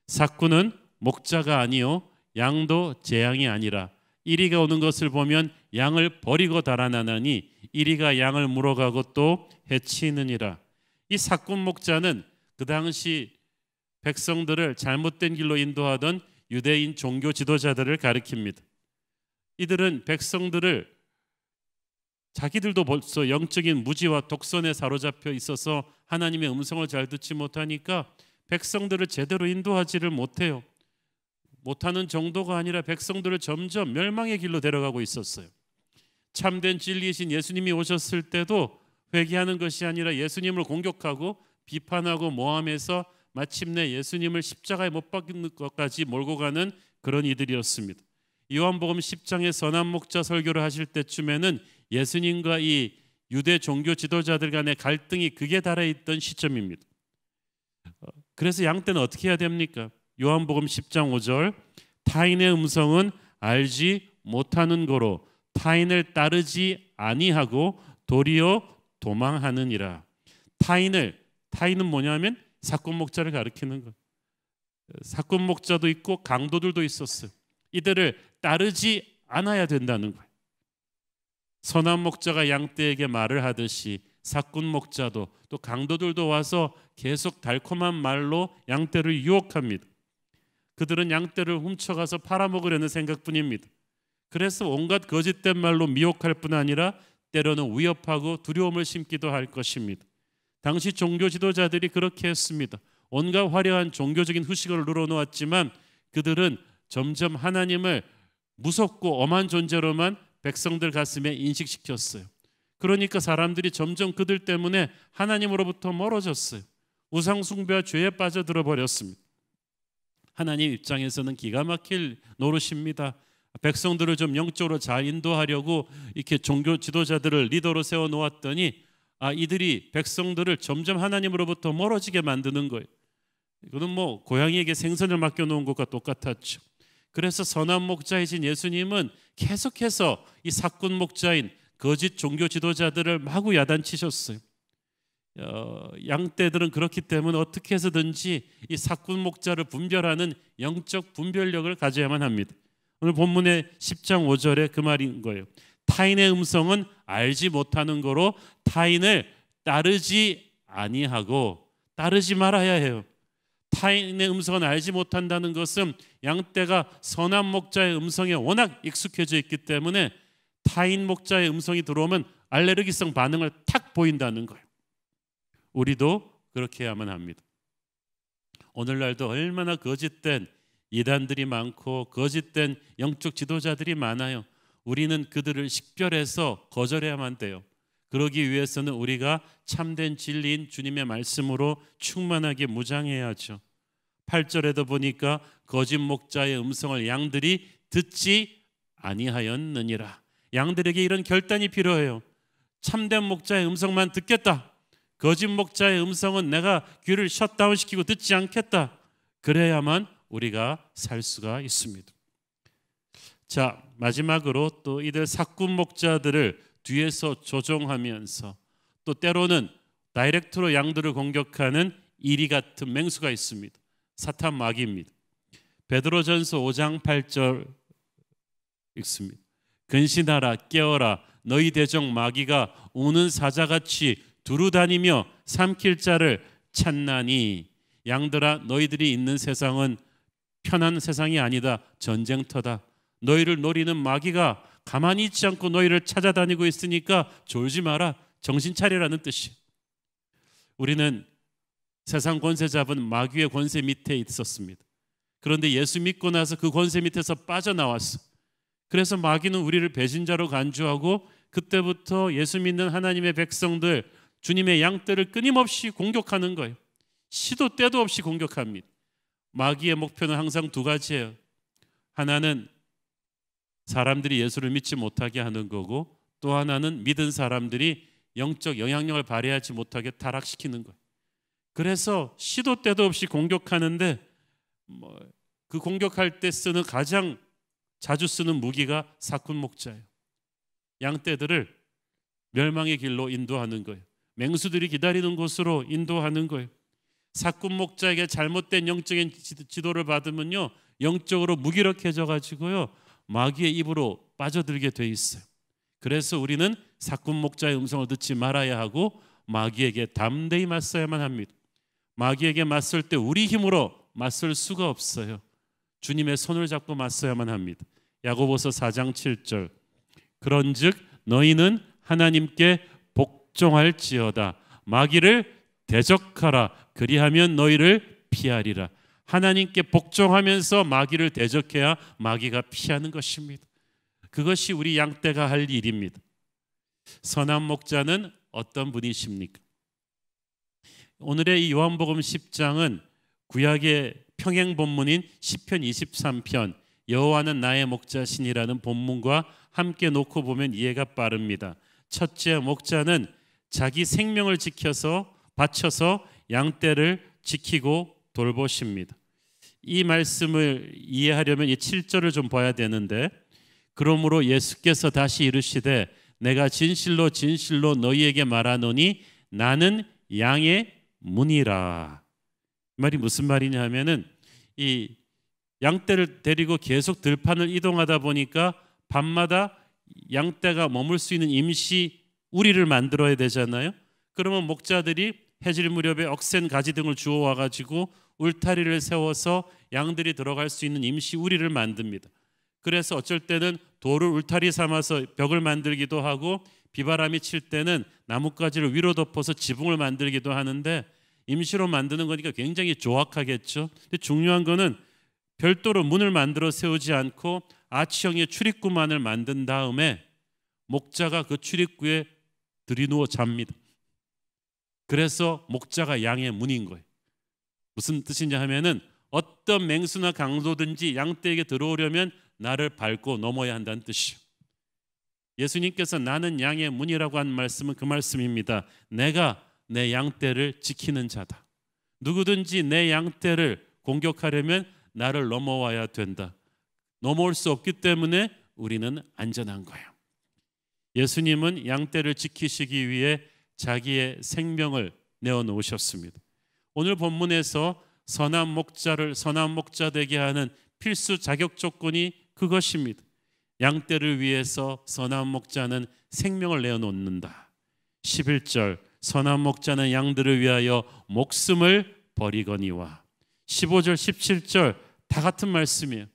사꾼은 목자가 아니요 양도 제 양이 아니라 이리가 오는 것을 보면 양을 버리고 달아나나니 이리가 양을 물어가고 또 해치느니라. 이 사꾼 목자는 그 당시 백성들을 잘못된 길로 인도하던 유대인 종교 지도자들을 가리킵니다. 이들은 백성들을 자기들도 벌써 영적인 무지와 독선에 사로잡혀 있어서 하나님의 음성을 잘 듣지 못하니까 백성들을 제대로 인도하지를 못해요. 못하는 정도가 아니라 백성들을 점점 멸망의 길로 데려가고 있었어요. 참된 진리이신 예수님이 오셨을 때도 회개하는 것이 아니라 예수님을 공격하고 비판하고 모함해서 마침내 예수님을 십자가에 못 박는 것까지 몰고 가는 그런 이들이었습니다. 요한복음 10장의 선한 목자 설교를 하실 때쯤에는 예수님과 이 유대 종교 지도자들 간의 갈등이 극에 달해 있던 시점입니다. 그래서 양떼는 어떻게 해야 됩니까? 요한복음 10장 5절 타인의 음성은 알지 못하는 거로 타인을 따르지 아니하고 도리어 도망하느니라. 타인은 뭐냐면 사꾼 목자를 가리키는 것. 사꾼 목자도 있고 강도들도 있었어요. 이들을 따르지 않아야 된다는 거예요. 선한 목자가 양떼에게 말을 하듯이 사꾼 목자도 또 강도들도 와서 계속 달콤한 말로 양떼를 유혹합니다. 그들은 양떼를 훔쳐가서 팔아먹으려는 생각뿐입니다. 그래서 온갖 거짓된 말로 미혹할 뿐 아니라 때로는 위협하고 두려움을 심기도 할 것입니다. 당시 종교 지도자들이 그렇게 했습니다. 온갖 화려한 종교적인 후식을 늘어놓았지만 그들은 점점 하나님을 무섭고 엄한 존재로만 백성들 가슴에 인식시켰어요. 그러니까 사람들이 점점 그들 때문에 하나님으로부터 멀어졌어요. 우상 숭배와 죄에 빠져들어 버렸습니다. 하나님 입장에서는 기가 막힐 노릇입니다. 백성들을 좀 영적으로 잘 인도하려고 이렇게 종교 지도자들을 리더로 세워 놓았더니 이들이 백성들을 점점 하나님으로부터 멀어지게 만드는 거예요. 이거는 뭐 고양이에게 생선을 맡겨 놓은 것과 똑같았죠. 그래서 선한 목자이신 예수님은 계속해서 이 사꾼 목자인 거짓 종교 지도자들을 마구 야단치셨어요. 양떼들은 그렇기 때문에 어떻게 해서든지 이 사꾼 목자를 분별하는 영적 분별력을 가져야만 합니다. 오늘 본문의 10장 5절에 그 말인 거예요. 타인의 음성은 알지 못하는 거로 타인을 따르지 아니하고 따르지 말아야 해요. 타인의 음성은 알지 못한다는 것은 양떼가 선한 목자의 음성에 워낙 익숙해져 있기 때문에 타인 목자의 음성이 들어오면 알레르기성 반응을 탁 보인다는 거예요. 우리도 그렇게 해야만 합니다. 오늘날도 얼마나 거짓된 이단들이 많고 거짓된 영적 지도자들이 많아요. 우리는 그들을 식별해서 거절해야만 돼요. 그러기 위해서는 우리가 참된 진리인 주님의 말씀으로 충만하게 무장해야죠. 8절에도 보니까 거짓 목자의 음성을 양들이 듣지 아니하였느니라. 양들에게 이런 결단이 필요해요. 참된 목자의 음성만 듣겠다. 거짓 목자의 음성은 내가 귀를 셧다운시키고 듣지 않겠다. 그래야만 우리가 살 수가 있습니다. 자, 마지막으로 또 이들 사꾼 목자들을 뒤에서 조종하면서 또 때로는 다이렉트로 양들을 공격하는 이리 같은 맹수가 있습니다. 사탄 마귀입니다. 베드로전서 5장 8절 읽습니다. 근신하라 깨어라 너희 대적 마귀가 우는 사자같이 두루다니며 삼킬 자를 찾나니 양들아 너희들이 있는 세상은 편한 세상이 아니다. 전쟁터다. 너희를 노리는 마귀가 가만히 있지 않고 너희를 찾아다니고 있으니까 졸지 마라. 정신 차리라는 뜻이. 우리는 세상 권세 잡은 마귀의 권세 밑에 있었습니다. 그런데 예수 믿고 나서 그 권세 밑에서 빠져나왔어. 그래서 마귀는 우리를 배신자로 간주하고 그때부터 예수 믿는 하나님의 백성들, 주님의 양떼를 끊임없이 공격하는 거예요. 시도 때도 없이 공격합니다. 마귀의 목표는 항상 두 가지예요. 하나는 사람들이 예수를 믿지 못하게 하는 거고, 또 하나는 믿은 사람들이 영적 영향력을 발휘하지 못하게 타락시키는 거예요. 그래서 시도 때도 없이 공격하는데 그 공격할 때 쓰는 가장 자주 쓰는 무기가 사꾼 목자예요. 양떼들을 멸망의 길로 인도하는 거예요. 맹수들이 기다리는 곳으로 인도하는 거예요. 사꾼 목자에게 잘못된 영적인 지도를 받으면요, 영적으로 무기력해져 가지고요 마귀의 입으로 빠져들게 돼 있어요. 그래서 우리는 사꾼 목자의 음성을 듣지 말아야 하고 마귀에게 담대히 맞서야만 합니다. 마귀에게 맞설 때 우리 힘으로 맞설 수가 없어요. 주님의 손을 잡고 맞서야만 합니다. 야고보서 4장 7절. 그런즉 너희는 하나님께 복종할지어다. 마귀를 대적하라. 그리하면 너희를 피하리라. 하나님께 복종하면서 마귀를 대적해야 마귀가 피하는 것입니다. 그것이 우리 양떼가 할 일입니다. 선한 목자는 어떤 분이십니까? 오늘의 이 요한복음 10장은 구약의 평행 본문인 시편 23편 여호와는 나의 목자시니라는 본문과 함께 놓고 보면 이해가 빠릅니다. 첫째, 목자는 자기 생명을 바쳐서 양떼를 지키고 돌보십니다. 이 말씀을 이해하려면 이 7절을 좀 봐야 되는데, 그러므로 예수께서 다시 이르시되 내가 진실로 진실로 너희에게 말하노니 나는 양의 문이라. 이 말이 무슨 말이냐 하면은 이 양떼를 데리고 계속 들판을 이동하다 보니까 밤마다 양떼가 머물 수 있는 임시 우리를 만들어야 되잖아요. 그러면 목자들이 해질 무렵에 억센 가지 등을 주워 와가지고 울타리를 세워서 양들이 들어갈 수 있는 임시 우리를 만듭니다. 그래서 어쩔 때는 돌을 울타리 삼아서 벽을 만들기도 하고, 비바람이 칠 때는 나뭇가지를 위로 덮어서 지붕을 만들기도 하는데, 임시로 만드는 거니까 굉장히 조악하겠죠. 근데 중요한 거는 별도로 문을 만들어 세우지 않고 아치형의 출입구만을 만든 다음에 목자가 그 출입구에 들이누워 잡니다. 그래서 목자가 양의 문인 거예요. 무슨 뜻이냐 하면은 어떤 맹수나 강도든지 양떼에게 들어오려면 나를 밟고 넘어야 한다는 뜻이에요. 예수님께서 나는 양의 문이라고 한 말씀은 그 말씀입니다. 내가 내 양떼를 지키는 자다. 누구든지 내 양떼를 공격하려면 나를 넘어와야 된다. 넘어올 수 없기 때문에 우리는 안전한 거예요. 예수님은 양떼를 지키시기 위해 자기의 생명을 내어놓으셨습니다. 오늘 본문에서 선한 목자 되게 하는 필수 자격 조건이 그것입니다. 양떼를 위해서 선한 목자는 생명을 내어놓는다. 11절 선한 목자는 양들을 위하여 목숨을 버리거니와. 15절 17절 다 같은 말씀이에요.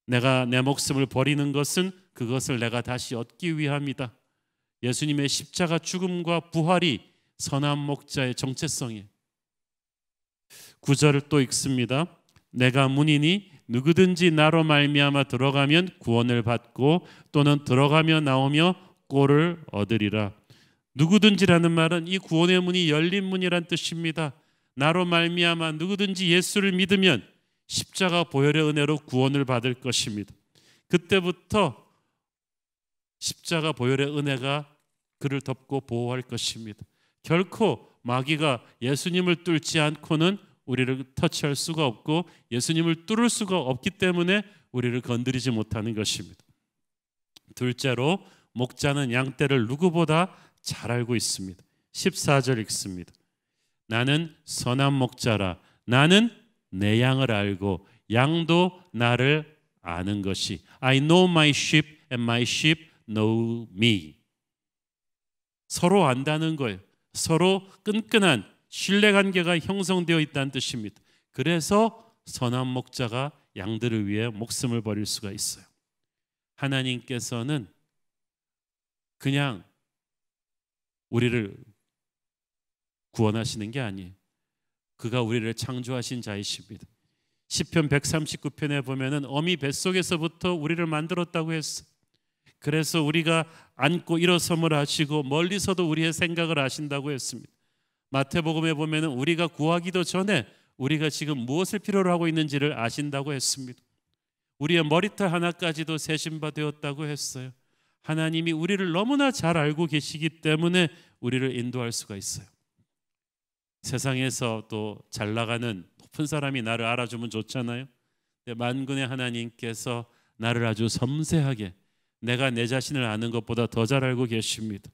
내가 내 목숨을 버리는 것은 그것을 내가 다시 얻기 위함이다. 예수님의 십자가 죽음과 부활이 선한 목자의 정체성이에요. 9절을 또 읽습니다. 내가 문이니 누구든지 나로 말미암아 들어가면 구원을 받고 또는 들어가며 나오며 꼴을 얻으리라. 누구든지라는 말은 이 구원의 문이 열린 문이란 뜻입니다. 나로 말미암아 누구든지 예수를 믿으면 십자가 보혈의 은혜로 구원을 받을 것입니다. 그때부터 십자가 보혈의 은혜가 그를 덮고 보호할 것입니다. 결코 마귀가 예수님을 뚫지 않고는 우리를 터치할 수가 없고 예수님을 뚫을 수가 없기 때문에 우리를 건드리지 못하는 것입니다. 둘째로 목자는 양떼를 누구보다 잘 알고 있습니다. 14절 읽습니다. 나는 선한 목자라. 나는 내 양을 알고 양도 나를 아는 것이. I know my sheep and my sheep know me. 서로 안다는 거예요. 서로 끈끈한 신뢰관계가 형성되어 있다는 뜻입니다. 그래서 선한 목자가 양들을 위해 목숨을 버릴 수가 있어요. 하나님께서는 그냥 우리를 구원하시는 게 아니에요. 그가 우리를 창조하신 자이십니다. 시편 139편에 보면은 어미 뱃속에서부터 우리를 만들었다고 했어요. 그래서 우리가 앉고 일어섬을 하시고 멀리서도 우리의 생각을 아신다고 했습니다. 마태복음에 보면은 우리가 구하기도 전에 우리가 지금 무엇을 필요로 하고 있는지를 아신다고 했습니다. 우리의 머리털 하나까지도 세신 바 되었다고 했어요. 하나님이 우리를 너무나 잘 알고 계시기 때문에 우리를 인도할 수가 있어요. 세상에서 또 잘 나가는 높은 사람이 나를 알아주면 좋잖아요. 만군의 하나님께서 나를 아주 섬세하게 내가 내 자신을 아는 것보다 더 잘 알고 계십니다.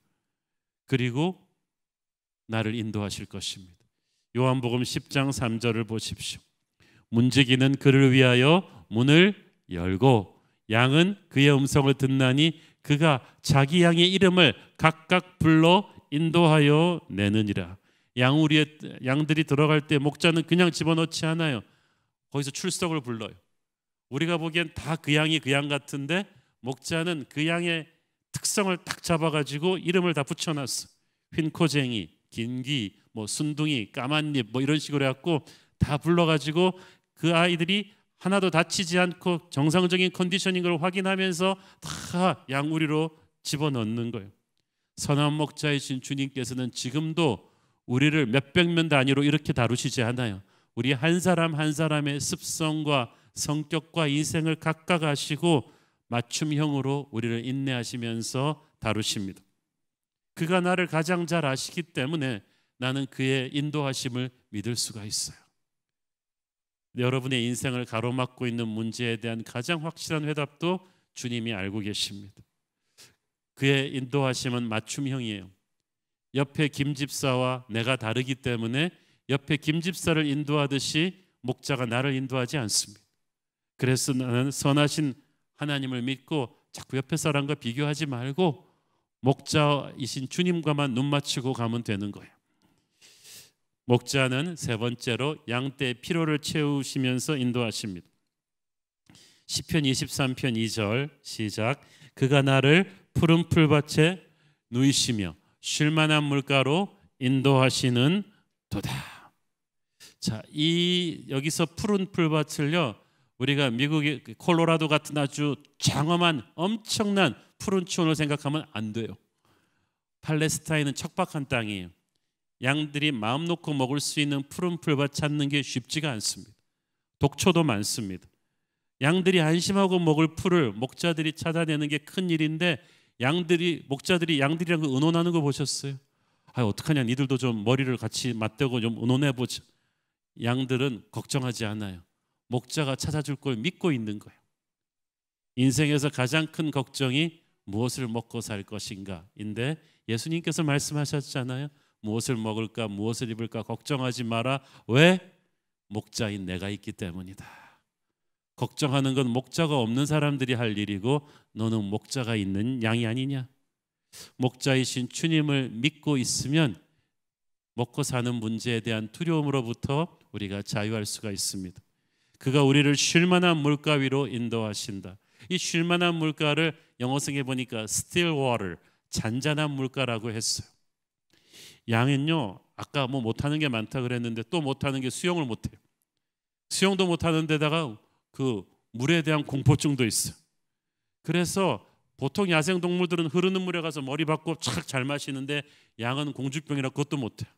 그리고 나를 인도하실 것입니다. 요한복음 10장 3절을 보십시오. 문지기는 그를 위하여 문을 열고 양은 그의 음성을 듣나니 그가 자기 양의 이름을 각각 불러 인도하여 내느니라. 양들이 들어갈 때 목자는 그냥 집어넣지 않아요. 거기서 출석을 불러요. 우리가 보기엔 다 그 양이 그 양 같은데 목자는 그 양의 특성을 딱 잡아가지고 이름을 다 붙여놨어. 휜코쟁이, 긴기, 뭐 순둥이, 까만잎 뭐 이런 식으로 해갖고 다 불러가지고 그 아이들이 하나도 다치지 않고 정상적인 컨디션인 걸 확인하면서 다 양우리로 집어넣는 거예요. 선한 목자이신 주님께서는 지금도 우리를 몇백 명 단위로 이렇게 다루시지 않아요. 우리 한 사람 한 사람의 습성과 성격과 인생을 각각 아시고 맞춤형으로 우리를 인내하시면서 다루십니다. 그가 나를 가장 잘 아시기 때문에 나는 그의 인도하심을 믿을 수가 있어요. 여러분의 인생을 가로막고 있는 문제에 대한 가장 확실한 해답도 주님이 알고 계십니다. 그의 인도하심은 맞춤형이에요. 옆에 김집사와 내가 다르기 때문에 옆에 김집사를 인도하듯이 목자가 나를 인도하지 않습니다. 그래서 나는 선하신 하나님을 믿고 자꾸 옆에 사람과 비교하지 말고 목자이신 주님과만 눈 맞추고 가면 되는 거예요. 목자는 세 번째로 양떼의 피로를 채우시면서 인도하십니다. 시편 23편 2절 시작. 그가 나를 푸른 풀밭에 누이시며 쉴만한 물가로 인도하시는 도다. 자, 이 여기서 푸른 풀밭을요, 우리가 미국의 콜로라도 같은 아주 장엄한 엄청난 푸른 추원을 생각하면 안 돼요. 팔레스타인은 척박한 땅이에요. 양들이 마음 놓고 먹을 수 있는 푸른 풀밭 찾는 게 쉽지가 않습니다. 독초도 많습니다. 양들이 안심하고 먹을 풀을 목자들이 찾아내는 게 큰 일인데 목자들이 양들이랑 의논하는 거 보셨어요? 어떡하냐, 니들도 좀 머리를 같이 맞대고 좀 의논해 보자. 양들은 걱정하지 않아요. 목자가 찾아줄 걸 믿고 있는 거예요. 인생에서 가장 큰 걱정이 무엇을 먹고 살 것인가인데 예수님께서 말씀하셨잖아요. 무엇을 먹을까, 무엇을 입을까 걱정하지 마라. 왜? 목자인 내가 있기 때문이다. 걱정하는 건 목자가 없는 사람들이 할 일이고 너는 목자가 있는 양이 아니냐. 목자이신 주님을 믿고 있으면 먹고 사는 문제에 대한 두려움으로부터 우리가 자유할 수가 있습니다. 그가 우리를 쉴만한 물가 위로 인도하신다. 이 쉴만한 물가를 영어성에 보니까 still water, 잔잔한 물가라고 했어요. 양은요, 아까 뭐 못하는 게 많다 그랬는데 또 못하는 게 수영을 못해요. 수영도 못하는 데다가 그 물에 대한 공포증도 있어요. 그래서 보통 야생동물들은 흐르는 물에 가서 머리 박고 착 잘 마시는데 양은 공주병이라 그것도 못해요.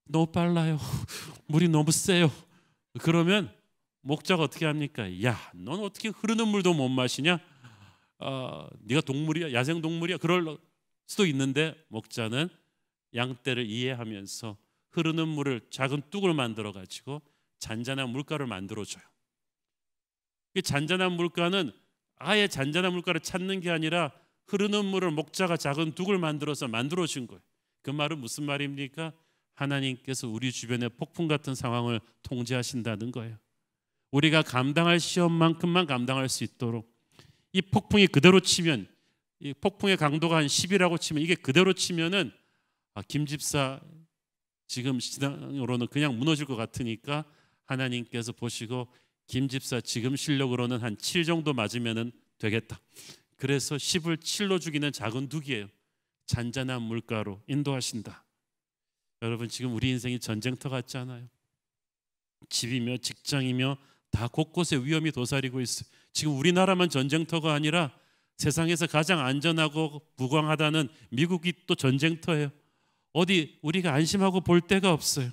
너무 빨라요. 물이 너무 세요. 그러면 목자가 어떻게 합니까? 야, 넌 어떻게 흐르는 물도 못 마시냐? 네가 동물이야, 야생 동물이야. 그럴 수도 있는데 목자는 양떼를 이해하면서 흐르는 물을 작은 뚝을 만들어 가지고 잔잔한 물가를 만들어줘요. 이 잔잔한 물가는 아예 잔잔한 물가를 찾는 게 아니라 흐르는 물을 목자가 작은 뚝을 만들어서 만들어준 거예요. 그 말은 무슨 말입니까? 하나님께서 우리 주변의 폭풍 같은 상황을 통제하신다는 거예요. 우리가 감당할 시험만큼만 감당할 수 있도록, 이 폭풍이 그대로 치면, 이 폭풍의 강도가 한 10이라고 치면 이게 그대로 치면은 김집사 지금 시장으로는 그냥 무너질 것 같으니까 하나님께서 보시고 김 집사 지금 실력으로는 한 7 정도 맞으면 되겠다. 그래서 10을 7로 죽이는 작은 둑이에요. 잔잔한 물가로 인도하신다. 여러분 지금 우리 인생이 전쟁터 같지 않아요? 집이며 직장이며 다 곳곳에 위험이 도사리고 있어요. 지금 우리나라만 전쟁터가 아니라 세상에서 가장 안전하고 부강하다는 미국이 또 전쟁터예요. 어디 우리가 안심하고 볼 데가 없어요.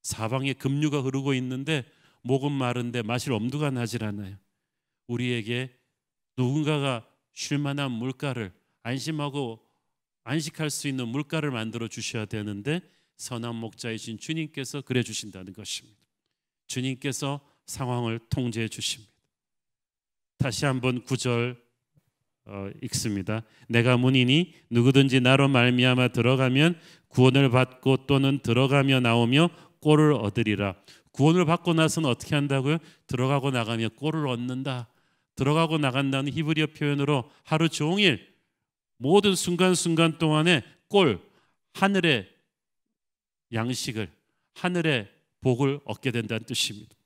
사방에 급류가 흐르고 있는데 목은 마른데 마실 엄두가 나질 않아요. 우리에게 누군가가 쉴 만한 물가를 안심하고 안식할 수 있는 물가를 만들어 주셔야 되는데 선한 목자이신 주님께서 그래 주신다는 것입니다. 주님께서 상황을 통제해 주십니다. 다시 한번 9절 읽습니다. 내가 문이니 누구든지 나로 말미암아 들어가면 구원을 받고 또는 들어가며 나오며 꼴을 얻으리라. 구원을 받고 나서는 어떻게 한다고요? 들어가고 나가며 꼴을 얻는다. 들어가고 나간다는 히브리어 표현으로 하루 종일 모든 순간순간 동안에 꼴, 하늘의 양식을, 하늘의 복을 얻게 된다는 뜻입니다.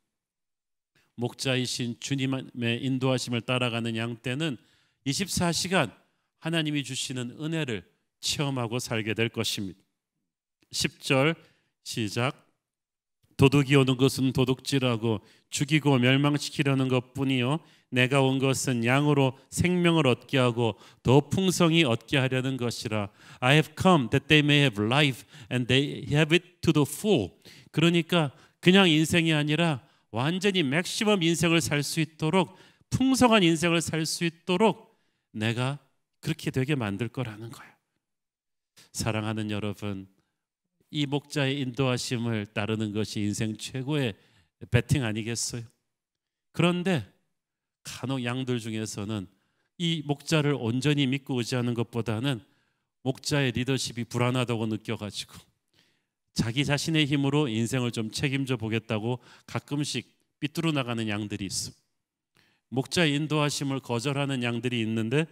목자이신 주님의 인도하심을 따라가는 양떼는 24시간 하나님이 주시는 은혜를 체험하고 살게 될 것입니다. 10절 시작. 도둑이 오는 것은 도둑질하고 죽이고 멸망시키려는 것뿐이요 내가 온 것은 양으로 생명을 얻게 하고 더 풍성히 얻게 하려는 것이라. I have come that they may have life and they have it to the full. 그러니까 그냥 인생이 아니라 완전히 맥시멈 인생을 살 수 있도록, 풍성한 인생을 살 수 있도록 내가 그렇게 되게 만들 거라는 거예요. 사랑하는 여러분, 이 목자의 인도하심을 따르는 것이 인생 최고의 배팅 아니겠어요? 그런데 간혹 양들 중에서는 이 목자를 온전히 믿고 의지하는 것보다는 목자의 리더십이 불안하다고 느껴가지고 자기 자신의 힘으로 인생을 좀 책임져 보겠다고 가끔씩 삐뚤어 나가는 양들이 있어. 목자의 인도하심을 거절하는 양들이 있는데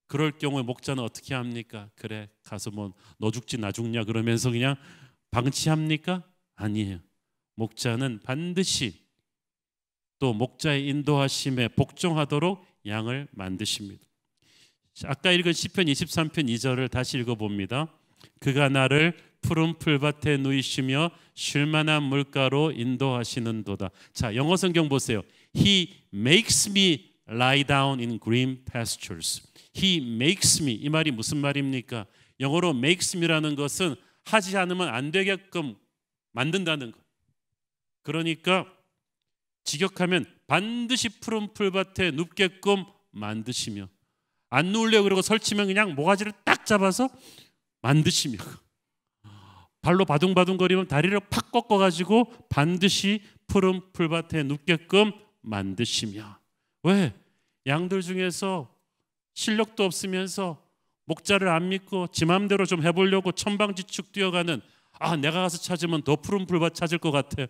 그럴 경우에 목자는 어떻게 합니까? 그래 가서 뭐 너 죽지 나 죽냐 그러면서 그냥 방치합니까? 아니에요. 목자는 반드시 또 목자의 인도하심에 복종하도록 양을 만드십니다. 아까 읽은 시편 23편 2절을 다시 읽어봅니다. 그가 나를 푸른 풀밭에 누이시며 쉴만한 물가로 인도하시는도다. 자, 영어 성경 보세요. He makes me lie down in green pastures. He makes me, 이 말이 무슨 말입니까? 영어로 makes me라는 것은 하지 않으면 안 되게끔 만든다는 것. 그러니까 직역하면 반드시 푸른 풀밭에 눕게끔 만드시며, 안 누우려고 그러고 설치면 그냥 모가지를 딱 잡아서 만드시며, 발로 바둥바둥거리면 다리를 팍 꺾어가지고 반드시 푸른 풀밭에 눕게끔 만드시며. 왜? 양들 중에서 실력도 없으면서 목자를 안 믿고 지 맘대로 좀 해보려고 천방지축 뛰어가는, 내가 가서 찾으면 더 푸른 풀밭 찾을 것 같아.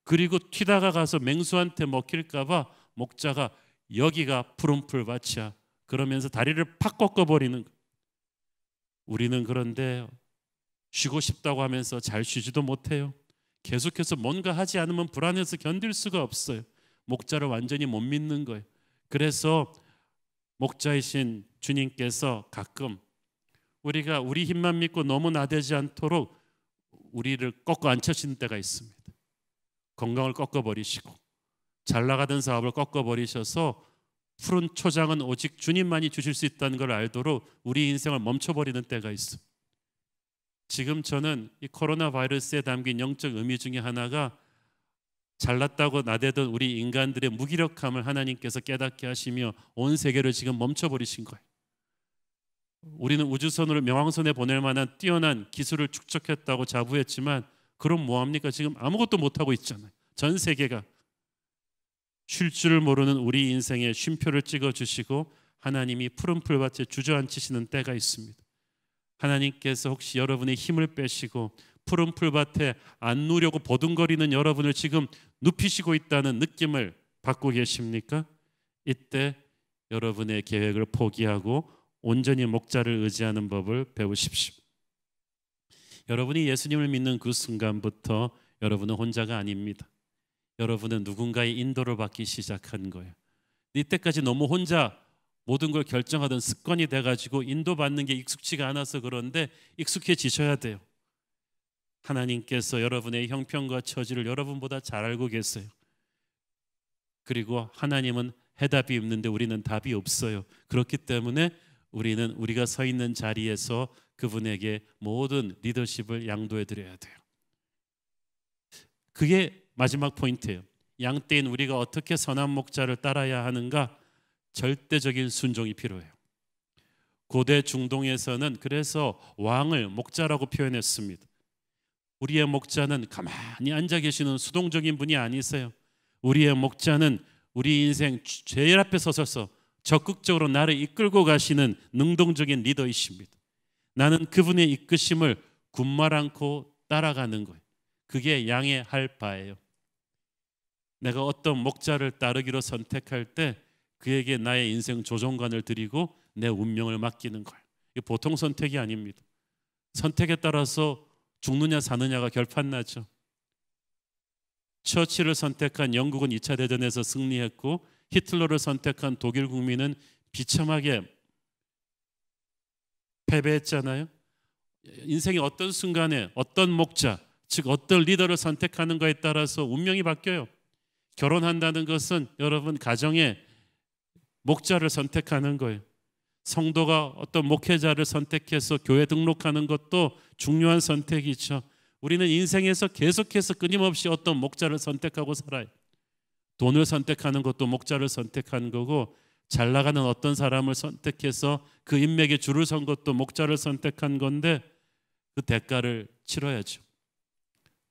그리고 튀다가 가서 맹수한테 먹힐까 봐 목자가 여기가 푸른 풀밭이야 그러면서 다리를 팍 꺾어버리는. 우리는 그런데 쉬고 싶다고 하면서 잘 쉬지도 못해요. 계속해서 뭔가 하지 않으면 불안해서 견딜 수가 없어요. 목자를 완전히 못 믿는 거예요. 그래서 목자이신 주님께서 가끔 우리가 우리 힘만 믿고 너무 나대지 않도록 우리를 꺾어 앉혀주는 때가 있습니다. 건강을 꺾어버리시고 잘 나가던 사업을 꺾어버리셔서 푸른 초장은 오직 주님만이 주실 수 있다는 걸 알도록 우리 인생을 멈춰버리는 때가 있습니다. 지금 저는 이 코로나 바이러스에 담긴 영적 의미 중에 하나가 잘났다고 나대던 우리 인간들의 무기력함을 하나님께서 깨닫게 하시며 온 세계를 지금 멈춰버리신 거예요. 우리는 우주선으로 명왕선에 보낼 만한 뛰어난 기술을 축적했다고 자부했지만 그럼 뭐합니까? 지금 아무것도 못하고 있잖아요. 전 세계가. 쉴 줄 모르는 우리 인생에 쉼표를 찍어주시고 하나님이 푸른 풀밭에 주저앉히시는 때가 있습니다. 하나님께서 혹시 여러분의 힘을 빼시고 푸른 풀밭에 안 누려고 보둥거리는 여러분을 지금 눕히시고 있다는 느낌을 받고 계십니까? 이때 여러분의 계획을 포기하고 온전히 목자를 의지하는 법을 배우십시오. 여러분이 예수님을 믿는 그 순간부터 여러분은 혼자가 아닙니다. 여러분은 누군가의 인도를 받기 시작한 거예요. 이때까지 너무 혼자 모든 걸 결정하던 습관이 돼가지고 인도받는 게 익숙지가 않아서 그런데 익숙해지셔야 돼요. 하나님께서 여러분의 형편과 처지를 여러분보다 잘 알고 계세요. 그리고 하나님은 해답이 없는데 우리는 답이 없어요. 그렇기 때문에 우리는 우리가 서 있는 자리에서 그분에게 모든 리더십을 양도해 드려야 돼요. 그게 마지막 포인트예요. 양떼인 우리가 어떻게 선한 목자를 따라야 하는가? 절대적인 순종이 필요해요. 고대 중동에서는 그래서 왕을 목자라고 표현했습니다. 우리의 목자는 가만히 앉아 계시는 수동적인 분이 아니세요. 우리의 목자는 우리 인생 제일 앞에 서서 적극적으로 나를 이끌고 가시는 능동적인 리더이십니다. 나는 그분의 이끄심을 군말 않고 따라가는 거예요. 그게 양의 할 바예요. 내가 어떤 목자를 따르기로 선택할 때 그에게 나의 인생 조종관을 드리고 내 운명을 맡기는 거예요. 이게 보통 선택이 아닙니다. 선택에 따라서 죽느냐 사느냐가 결판나죠. 처칠을 선택한 영국은 2차 대전에서 승리했고 히틀러를 선택한 독일 국민은 비참하게 패배했잖아요. 인생의 어떤 순간에 어떤 목자, 즉 어떤 리더를 선택하는가에 따라서 운명이 바뀌어요. 결혼한다는 것은 여러분 가정의 목자를 선택하는 거예요. 성도가 어떤 목회자를 선택해서 교회 등록하는 것도 중요한 선택이죠. 우리는 인생에서 계속해서 끊임없이 어떤 목자를 선택하고 살아요. 돈을 선택하는 것도 목자를 선택하는 거고, 잘 나가는 어떤 사람을 선택해서 그 인맥에 줄을 선 것도 목자를 선택한 건데 그 대가를 치러야죠.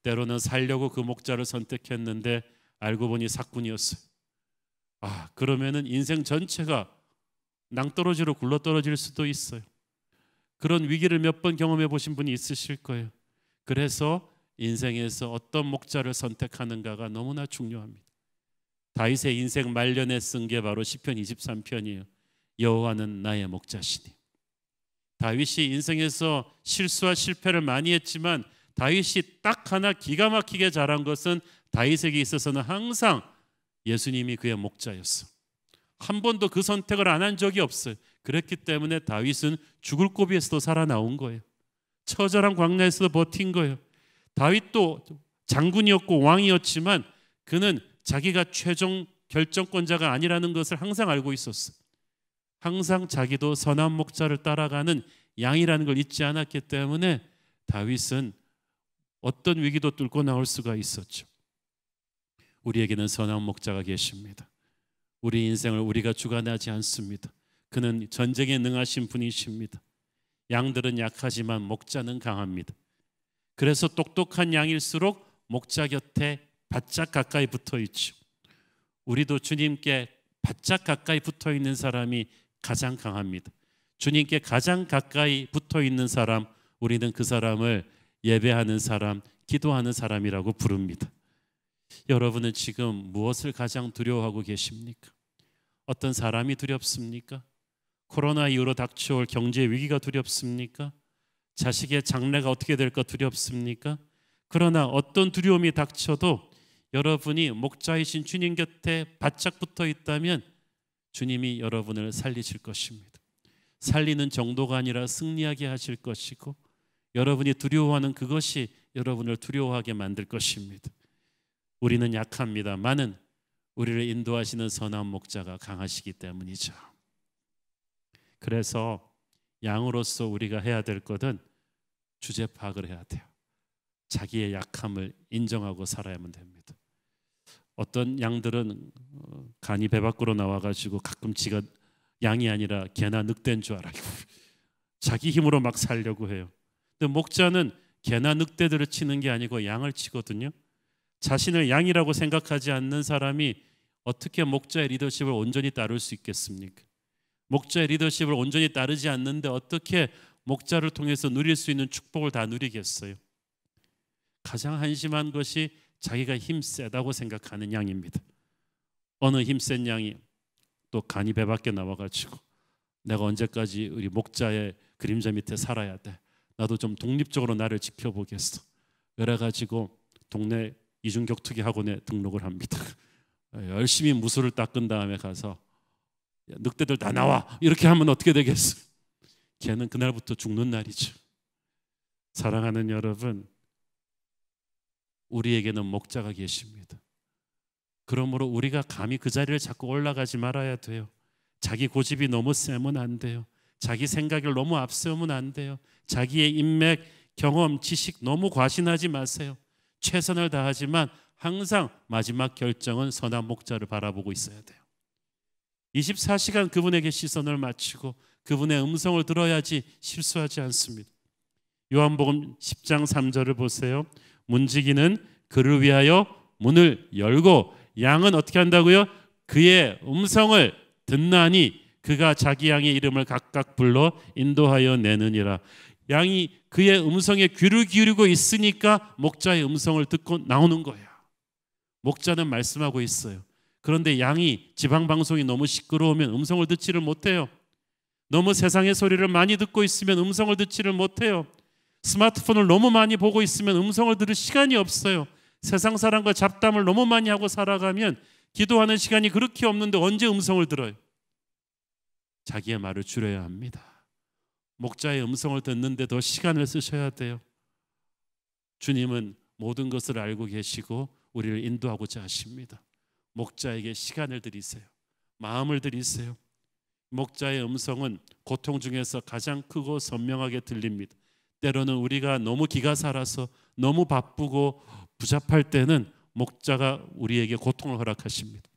때로는 살려고 그 목자를 선택했는데 알고 보니 사꾼이었어요. 그러면은 인생 전체가 낭떠러지로 굴러떨어질 수도 있어요. 그런 위기를 몇 번 경험해 보신 분이 있으실 거예요. 그래서 인생에서 어떤 목자를 선택하는가가 너무나 중요합니다. 다윗의 인생 말년에 쓴 게 바로 시편 23편이에요. 여호와는 나의 목자시니. 다윗이 인생에서 실수와 실패를 많이 했지만 다윗이 딱 하나 기가 막히게 잘한 것은 다윗에게 있어서는 항상 예수님이 그의 목자였어. 한 번도 그 선택을 안 한 적이 없어요. 그랬기 때문에 다윗은 죽을 고비에서도 살아나온 거예요. 처절한 광야에서도 버틴 거예요. 다윗도 장군이었고 왕이었지만 그는 자기가 최종 결정권자가 아니라는 것을 항상 알고 있었어요. 항상 자기도 선한 목자를 따라가는 양이라는 걸 잊지 않았기 때문에 다윗은 어떤 위기도 뚫고 나올 수가 있었죠. 우리에게는 선한 목자가 계십니다. 우리 인생을 우리가 주관하지 않습니다. 그는 전쟁에 능하신 분이십니다. 양들은 약하지만 목자는 강합니다. 그래서 똑똑한 양일수록 목자 곁에 바짝 가까이 붙어 있죠. 우리도 주님께 바짝 가까이 붙어 있는 사람이 가장 강합니다. 주님께 가장 가까이 붙어 있는 사람, 우리는 그 사람을 예배하는 사람, 기도하는 사람이라고 부릅니다. 여러분은 지금 무엇을 가장 두려워하고 계십니까? 어떤 사람이 두렵습니까? 코로나 이후로 닥쳐올 경제 위기가 두렵습니까? 자식의 장래가 어떻게 될까 두렵습니까? 그러나 어떤 두려움이 닥쳐도 여러분이 목자이신 주님 곁에 바짝 붙어 있다면 주님이 여러분을 살리실 것입니다. 살리는 정도가 아니라 승리하게 하실 것이고, 여러분이 두려워하는 그것이 여러분을 두려워하게 만들 것입니다. 우리는 약합니다만은 우리를 인도하시는 선한 목자가 강하시기 때문이죠. 그래서 양으로서 우리가 해야 될 것은 주제 파악을 해야 돼요. 자기의 약함을 인정하고 살아야만 됩니다. 어떤 양들은 간이 배 밖으로 나와가지고 가끔 지가 양이 아니라 개나 늑대인 줄 알아요. 자기 힘으로 막 살려고 해요. 근데 목자는 개나 늑대들을 치는 게 아니고 양을 치거든요. 자신을 양이라고 생각하지 않는 사람이 어떻게 목자의 리더십을 온전히 따를 수 있겠습니까? 목자의 리더십을 온전히 따르지 않는데 어떻게 목자를 통해서 누릴 수 있는 축복을 다 누리겠어요? 가장 한심한 것이 자기가 힘세다고 생각하는 양입니다. 어느 힘센 양이 또 간이 배 밖에 나와가지고 내가 언제까지 우리 목자의 그림자 밑에 살아야 돼? 나도 좀 독립적으로 나를 지켜보겠어. 그래가지고 동네 이중격투기 학원에 등록을 합니다. 열심히 무술을 닦은 다음에 가서 늑대들 다 나와 이렇게 하면 어떻게 되겠어? 걔는 그날부터 죽는 날이죠. 사랑하는 여러분, 우리에게는 목자가 계십니다. 그러므로 우리가 감히 그 자리를 잡고 올라가지 말아야 돼요. 자기 고집이 너무 세면 안 돼요. 자기 생각을 너무 앞세우면 안 돼요. 자기의 인맥, 경험, 지식 너무 과신하지 마세요. 최선을 다하지만 항상 마지막 결정은 선한 목자를 바라보고 있어야 돼요. 24시간 그분에게 시선을 맞추고 그분의 음성을 들어야지 실수하지 않습니다. 요한복음 10장 3절을 보세요. 문지기는 그를 위하여 문을 열고 양은 어떻게 한다고요? 그의 음성을 듣나니 그가 자기 양의 이름을 각각 불러 인도하여 내느니라. 양이 그의 음성에 귀를 기울이고 있으니까 목자의 음성을 듣고 나오는 거예요. 목자는 말씀하고 있어요. 그런데 양이 지방방송이 너무 시끄러우면 음성을 듣지를 못해요. 너무 세상의 소리를 많이 듣고 있으면 음성을 듣지를 못해요. 스마트폰을 너무 많이 보고 있으면 음성을 들을 시간이 없어요. 세상 사람과 잡담을 너무 많이 하고 살아가면 기도하는 시간이 그렇게 없는데 언제 음성을 들어요? 자기의 말을 줄여야 합니다. 목자의 음성을 듣는데 더 시간을 쓰셔야 돼요. 주님은 모든 것을 알고 계시고 우리를 인도하고자 하십니다. 목자에게 시간을 드리세요. 마음을 드리세요. 목자의 음성은 고통 중에서 가장 크고 선명하게 들립니다. 때로는 우리가 너무 기가 살아서 너무 바쁘고 부잡할 때는 목자가 우리에게 고통을 허락하십니다.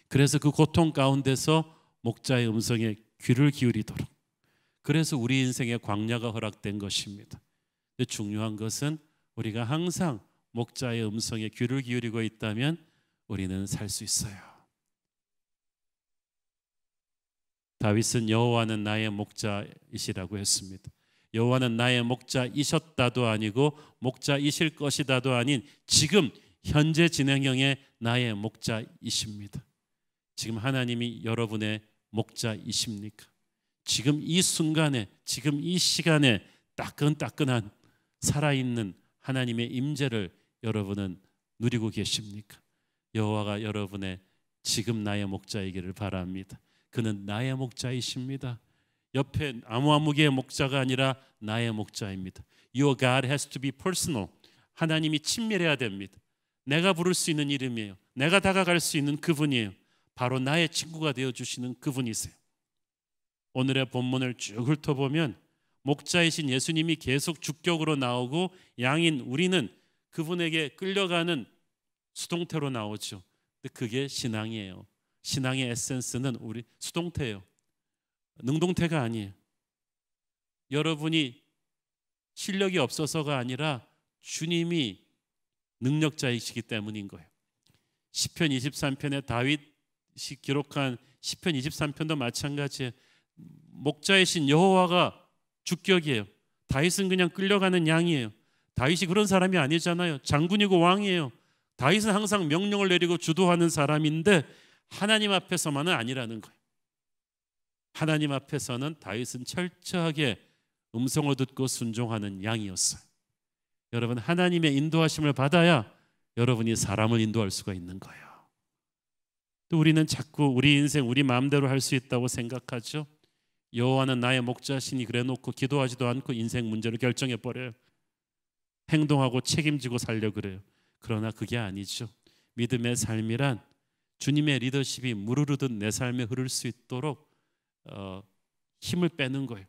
그래서 그 고통 가운데서 목자의 음성에 귀를 기울이도록, 그래서 우리 인생에 광야가 허락된 것입니다. 근데 중요한 것은 우리가 항상 목자의 음성에 귀를 기울이고 있다면 우리는 살 수 있어요. 다윗은 여호와는 나의 목자이시라고 했습니다. 여호와는 나의 목자이셨다도 아니고 목자이실 것이다도 아닌 지금 현재 진행형의 나의 목자이십니다. 지금 하나님이 여러분의 목자이십니까? 지금 이 순간에, 지금 이 시간에 따끈따끈한 살아있는 하나님의 임재를 여러분은 누리고 계십니까? 여호와가 여러분의 지금 나의 목자이기를 바랍니다. 그는 나의 목자이십니다. 옆에 아무개의 목자가 아니라 나의 목자입니다. Your God has to be personal. 하나님이 친밀해야 됩니다. 내가 부를 수 있는 이름이에요. 내가 다가갈 수 있는 그분이에요. 바로 나의 친구가 되어주시는 그분이세요. 오늘의 본문을 쭉 훑어보면 목자이신 예수님이 계속 주격으로 나오고 양인 우리는 그분에게 끌려가는 수동태로 나오죠. 근데 그게 신앙이에요. 신앙의 에센스는 우리 수동태예요. 능동태가 아니에요. 여러분이 실력이 없어서가 아니라 주님이 능력자이시기 때문인 거예요. 시편 23편에 다윗이 기록한 시편 23편도 마찬가지예요. 목자이신 여호와가 주격이에요. 다윗은 그냥 끌려가는 양이에요. 다윗이 그런 사람이 아니잖아요. 장군이고 왕이에요. 다윗은 항상 명령을 내리고 주도하는 사람인데 하나님 앞에서만은 아니라는 거예요. 하나님 앞에서는 다윗은 철저하게 음성을 듣고 순종하는 양이었어요. 여러분, 하나님의 인도하심을 받아야 여러분이 사람을 인도할 수가 있는 거예요. 또 우리는 자꾸 우리 인생 우리 마음대로 할 수 있다고 생각하죠. 여호와는 나의 목자시니 그래놓고 기도하지도 않고 인생 문제를 결정해버려요. 행동하고 책임지고 살려 그래요. 그러나 그게 아니죠. 믿음의 삶이란 주님의 리더십이 무르르듯 내 삶에 흐를 수 있도록 힘을 빼는 거예요.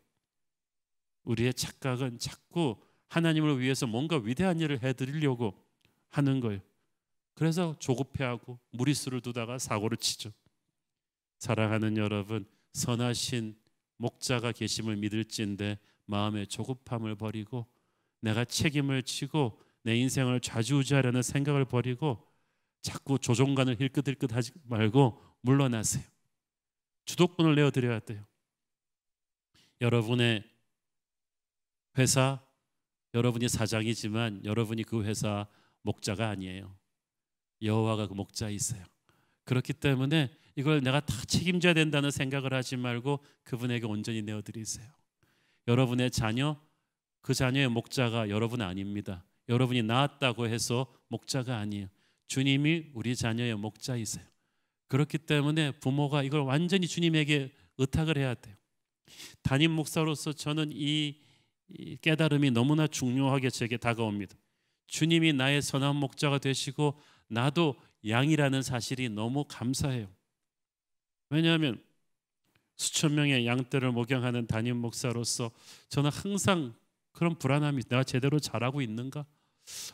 우리의 착각은 자꾸 하나님을 위해서 뭔가 위대한 일을 해드리려고 하는 거예요. 그래서 조급해하고 무리수를 두다가 사고를 치죠. 사랑하는 여러분, 선하신 목자가 계심을 믿을진데 마음의 조급함을 버리고 내가 책임을 지고 내 인생을 좌지우지하려는 생각을 버리고 자꾸 조종간을 힐끗힐끗 하지 말고 물러나세요. 주도권을 내어드려야 돼요. 여러분의 회사, 여러분이 사장이지만 여러분이 그 회사 목자가 아니에요. 여호와가 그 목자이세요. 그렇기 때문에 이걸 내가 다 책임져야 된다는 생각을 하지 말고 그분에게 온전히 내어드리세요. 여러분의 자녀, 그 자녀의 목자가 여러분 아닙니다. 여러분이 낳았다고 해서 목자가 아니에요. 주님이 우리 자녀의 목자이세요. 그렇기 때문에 부모가 이걸 완전히 주님에게 의탁을 해야 돼요. 담임 목사로서 저는 이 깨달음이 너무나 중요하게 제게 다가옵니다. 주님이 나의 선한 목자가 되시고 나도 양이라는 사실이 너무 감사해요. 왜냐하면 수천 명의 양떼를 목양하는 담임 목사로서 저는 항상 그런 불안함이, 내가 제대로 잘하고 있는가?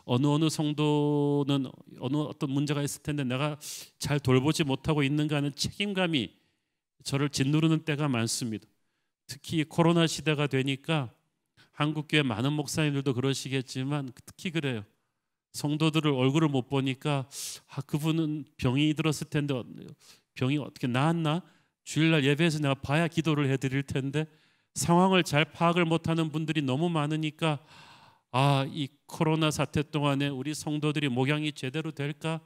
어느 성도는 어떤 문제가 있을 텐데 내가 잘 돌보지 못하고 있는가 하는 책임감이 저를 짓누르는 때가 많습니다. 특히 코로나 시대가 되니까 한국교회 많은 목사님들도 그러시겠지만 특히 그래요. 성도들을 얼굴을 못 보니까 그분은 병이 들었을 텐데 병이 어떻게 나았나? 주일날 예배에서 내가 봐야 기도를 해드릴 텐데 상황을 잘 파악을 못하는 분들이 너무 많으니까 이 코로나 사태 동안에 우리 성도들이 목양이 제대로 될까?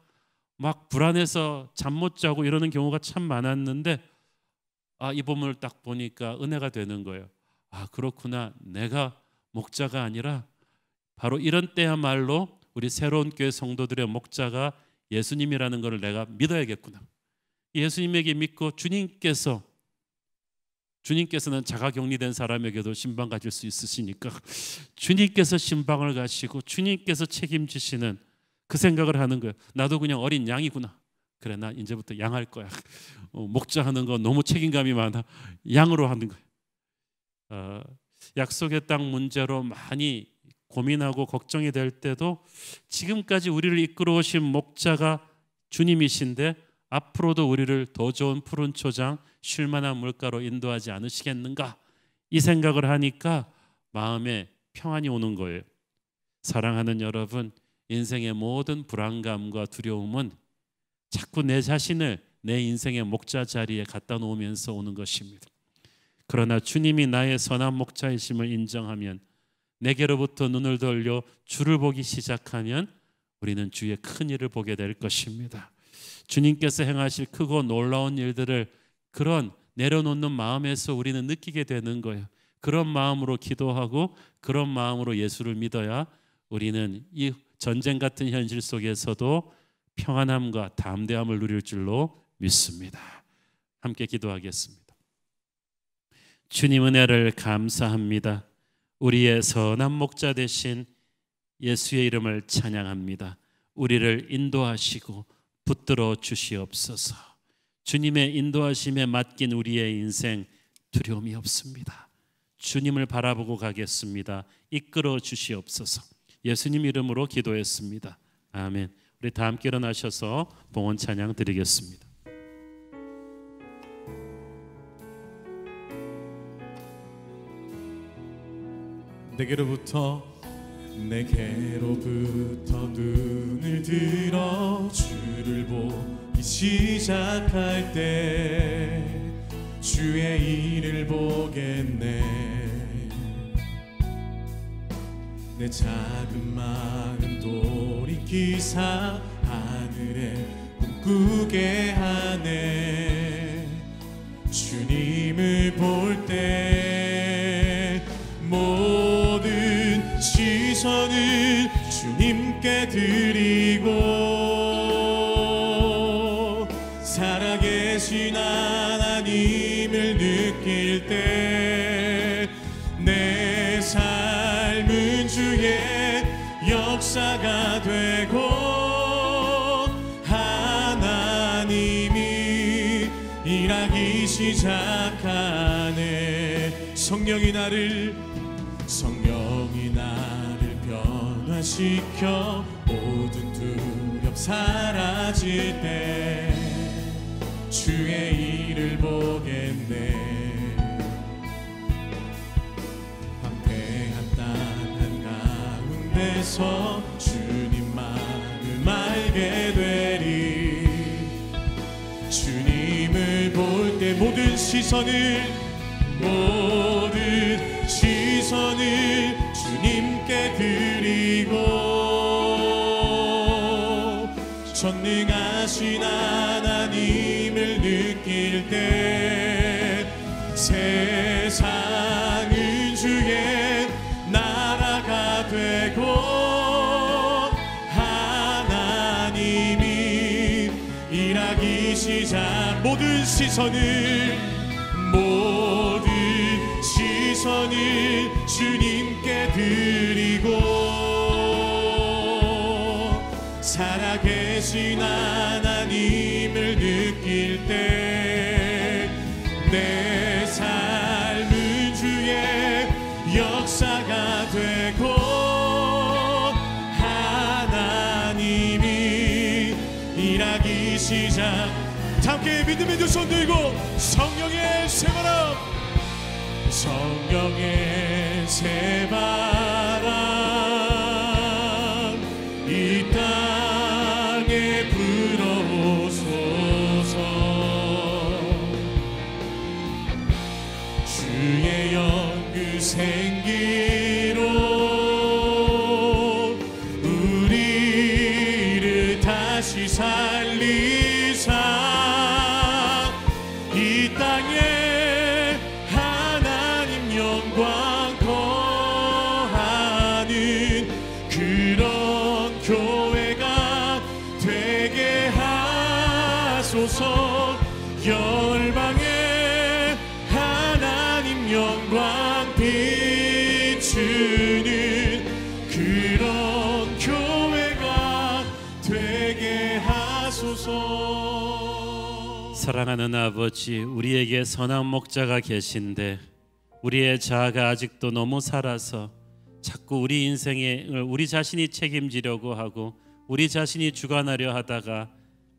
막 불안해서 잠 못 자고 이러는 경우가 참 많았는데 이 본문을 딱 보니까 은혜가 되는 거예요. 그렇구나. 내가 목자가 아니라 바로 이런 때야말로 우리 새로운 교회 성도들의 목자가 예수님이라는 것을 내가 믿어야겠구나. 예수님에게 믿고 주님께서는 자가격리된 사람에게도 신방 가질 수 있으시니까 주님께서 신방을 가시고 주님께서 책임지시는 그 생각을 하는 거예요. 나도 그냥 어린 양이구나. 그래, 나 이제부터 양할 거야. 목자하는 거 너무 책임감이 많아. 양으로 하는 거예요. 약속의 땅 문제로 많이 고민하고 걱정이 될 때도 지금까지 우리를 이끌어 오신 목자가 주님이신데 앞으로도 우리를 더 좋은 푸른 초장, 쉴만한 물가로 인도하지 않으시겠는가? 이 생각을 하니까 마음에 평안이 오는 거예요. 사랑하는 여러분, 인생의 모든 불안감과 두려움은 자꾸 내 자신을 내 인생의 목자 자리에 갖다 놓으면서 오는 것입니다. 그러나 주님이 나의 선한 목자이심을 인정하면, 내게로부터 눈을 돌려 주를 보기 시작하면 우리는 주의 큰 일을 보게 될 것입니다. 주님께서 행하실 크고 놀라운 일들을 그런 내려놓는 마음에서 우리는 느끼게 되는 거예요. 그런 마음으로 기도하고 그런 마음으로 예수를 믿어야 우리는 이 전쟁 같은 현실 속에서도 평안함과 담대함을 누릴 줄로 믿습니다. 함께 기도하겠습니다. 주님, 은혜를 감사합니다. 우리의 선한 목자 되신 예수의 이름을 찬양합니다. 우리를 인도하시고 붙들어 주시옵소서. 주님의 인도하심에 맡긴 우리의 인생 두려움이 없습니다. 주님을 바라보고 가겠습니다. 이끌어 주시옵소서. 예수님 이름으로 기도했습니다. 아멘. 우리 다 함께 일어나셔서 봉헌 찬양 드리겠습니다. 내게로부터 눈을 들어 주를 보기 시작할 때 주의 일을 보겠네. 내 작은 마음 돌이키사 하늘에 꿈꾸게 하네. 주님을 볼 때 모든 시선을 주님께 드리고 살아계신 하나님을 느낄 때 내 삶은 주의 역사가 되고 하나님이 일하기 시작하네. 성령이 나를 변화시켜 모든 두렵 사라질 때 주의 일을 보겠네. 황폐한 땅 한가운데서 주님만을 말게 되리. 주님을 볼 때 모든 시선을 주님께 드리고 전능하신 하나님을 느낄 때 세상은 주의 나라 시작 모든 시선을 주님께 드리고 살아계신 하나님을 느낄 때 내 삶은 주의 역사가 되고 하나님이 일하기 시작. 함께 믿음의 두 손 들고 성령의 새바람, 성령의 새바람 이 땅에 불어오소서. 주의 영그 생기로 우리를 다시 살리사 이 땅에 하나님 영광 거하는 그런 교회가 되게 하소서. 열방에 하나님 영광 비추는 그런 교회가 되게 하소서. 사랑하는 아버지, 우리에게 선한 목자가 계신데 우리의 자아가 아직도 너무 살아서 자꾸 우리 인생을 우리 자신이 책임지려고 하고 우리 자신이 주관하려 하다가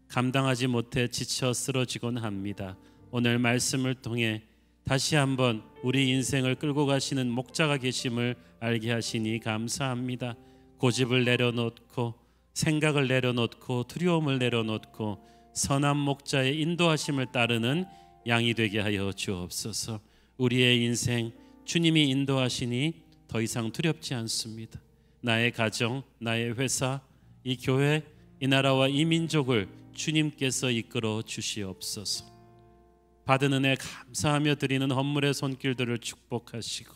감당하지 못해 지쳐 쓰러지곤 합니다. 오늘 말씀을 통해 다시 한번 우리 인생을 끌고 가시는 목자가 계심을 알게 하시니 감사합니다. 고집을 내려놓고 생각을 내려놓고 두려움을 내려놓고 선한 목자의 인도하심을 따르는 양이 되게 하여 주옵소서. 우리의 인생 주님이 인도하시니 더 이상 두렵지 않습니다. 나의 가정, 나의 회사, 이 교회, 이 나라와 이 민족을 주님께서 이끌어 주시옵소서. 받은 은혜 감사하며 드리는 헌물의 손길들을 축복하시고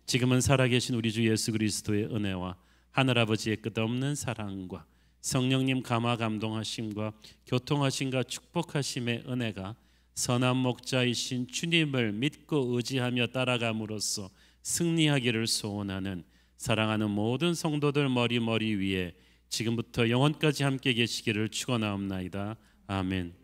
지금은 살아계신 우리 주 예수 그리스도의 은혜와 하늘아버지의 끝없는 사랑과 성령님 감화 감동하심과 교통하심과 축복하심의 은혜가 선한 목자이신 주님을 믿고 의지하며 따라감으로써 승리하기를 소원하는 사랑하는 모든 성도들 머리 위에 지금부터 영원까지 함께 계시기를 축원하옵나이다. 아멘.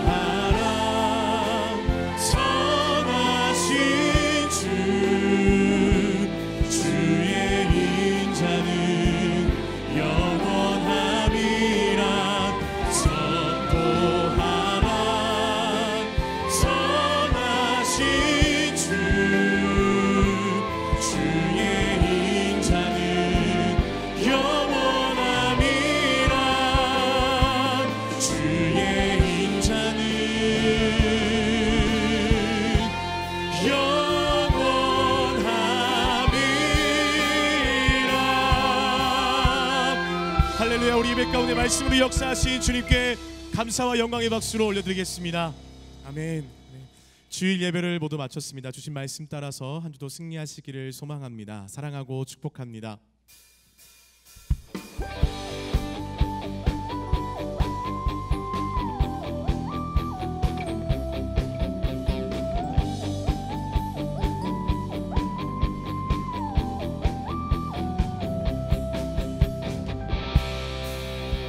선포하라 선하신 주 주의 인자는 영원함이라. 선포하라 선하신 주 주의 인자는 영원함이라. 주의 인자는 영원함이라. 할렐루야. 우리 입의 가운데 말씀으로 역사하신 주님께 감사와 영광의 박수로 올려드리겠습니다. 아멘. 주일 예배를 모두 마쳤습니다. 주신 말씀 따라서 한 주도 승리하시기를 소망합니다. 사랑하고 축복합니다.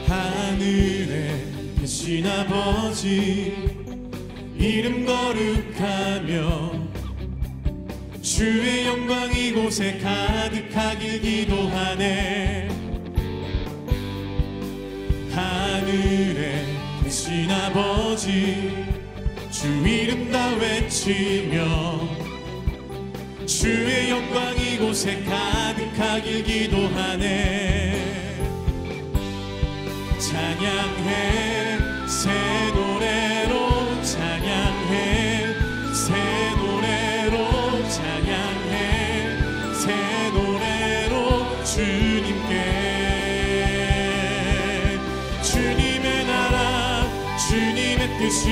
하늘에 계신 아버지 이름 거룩하며 주의 영광 이곳에 가득하길 기도하네. 하늘에 계신 아버지 주 이름 다 외치며 주의 영광 이곳에 가득하길 기도하네. 찬양해 새 노래로 찬양해 새 노래로 찬양해 새 노래로 주님께 주님의 나라 뜻이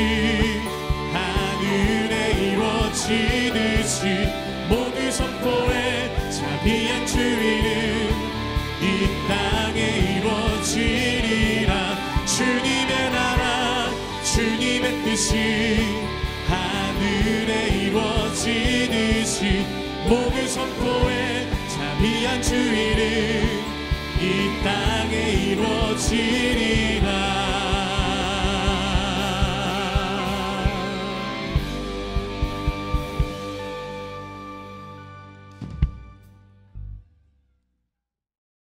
하늘에 이루어지듯이 모두 선포해 자비한 주의는 이 땅에 이루어지리라. 주님의 나라 주님의 뜻이 하늘에 이루어지듯이 모두 선포해 자비한 주의는 이 땅에 이루어지리라.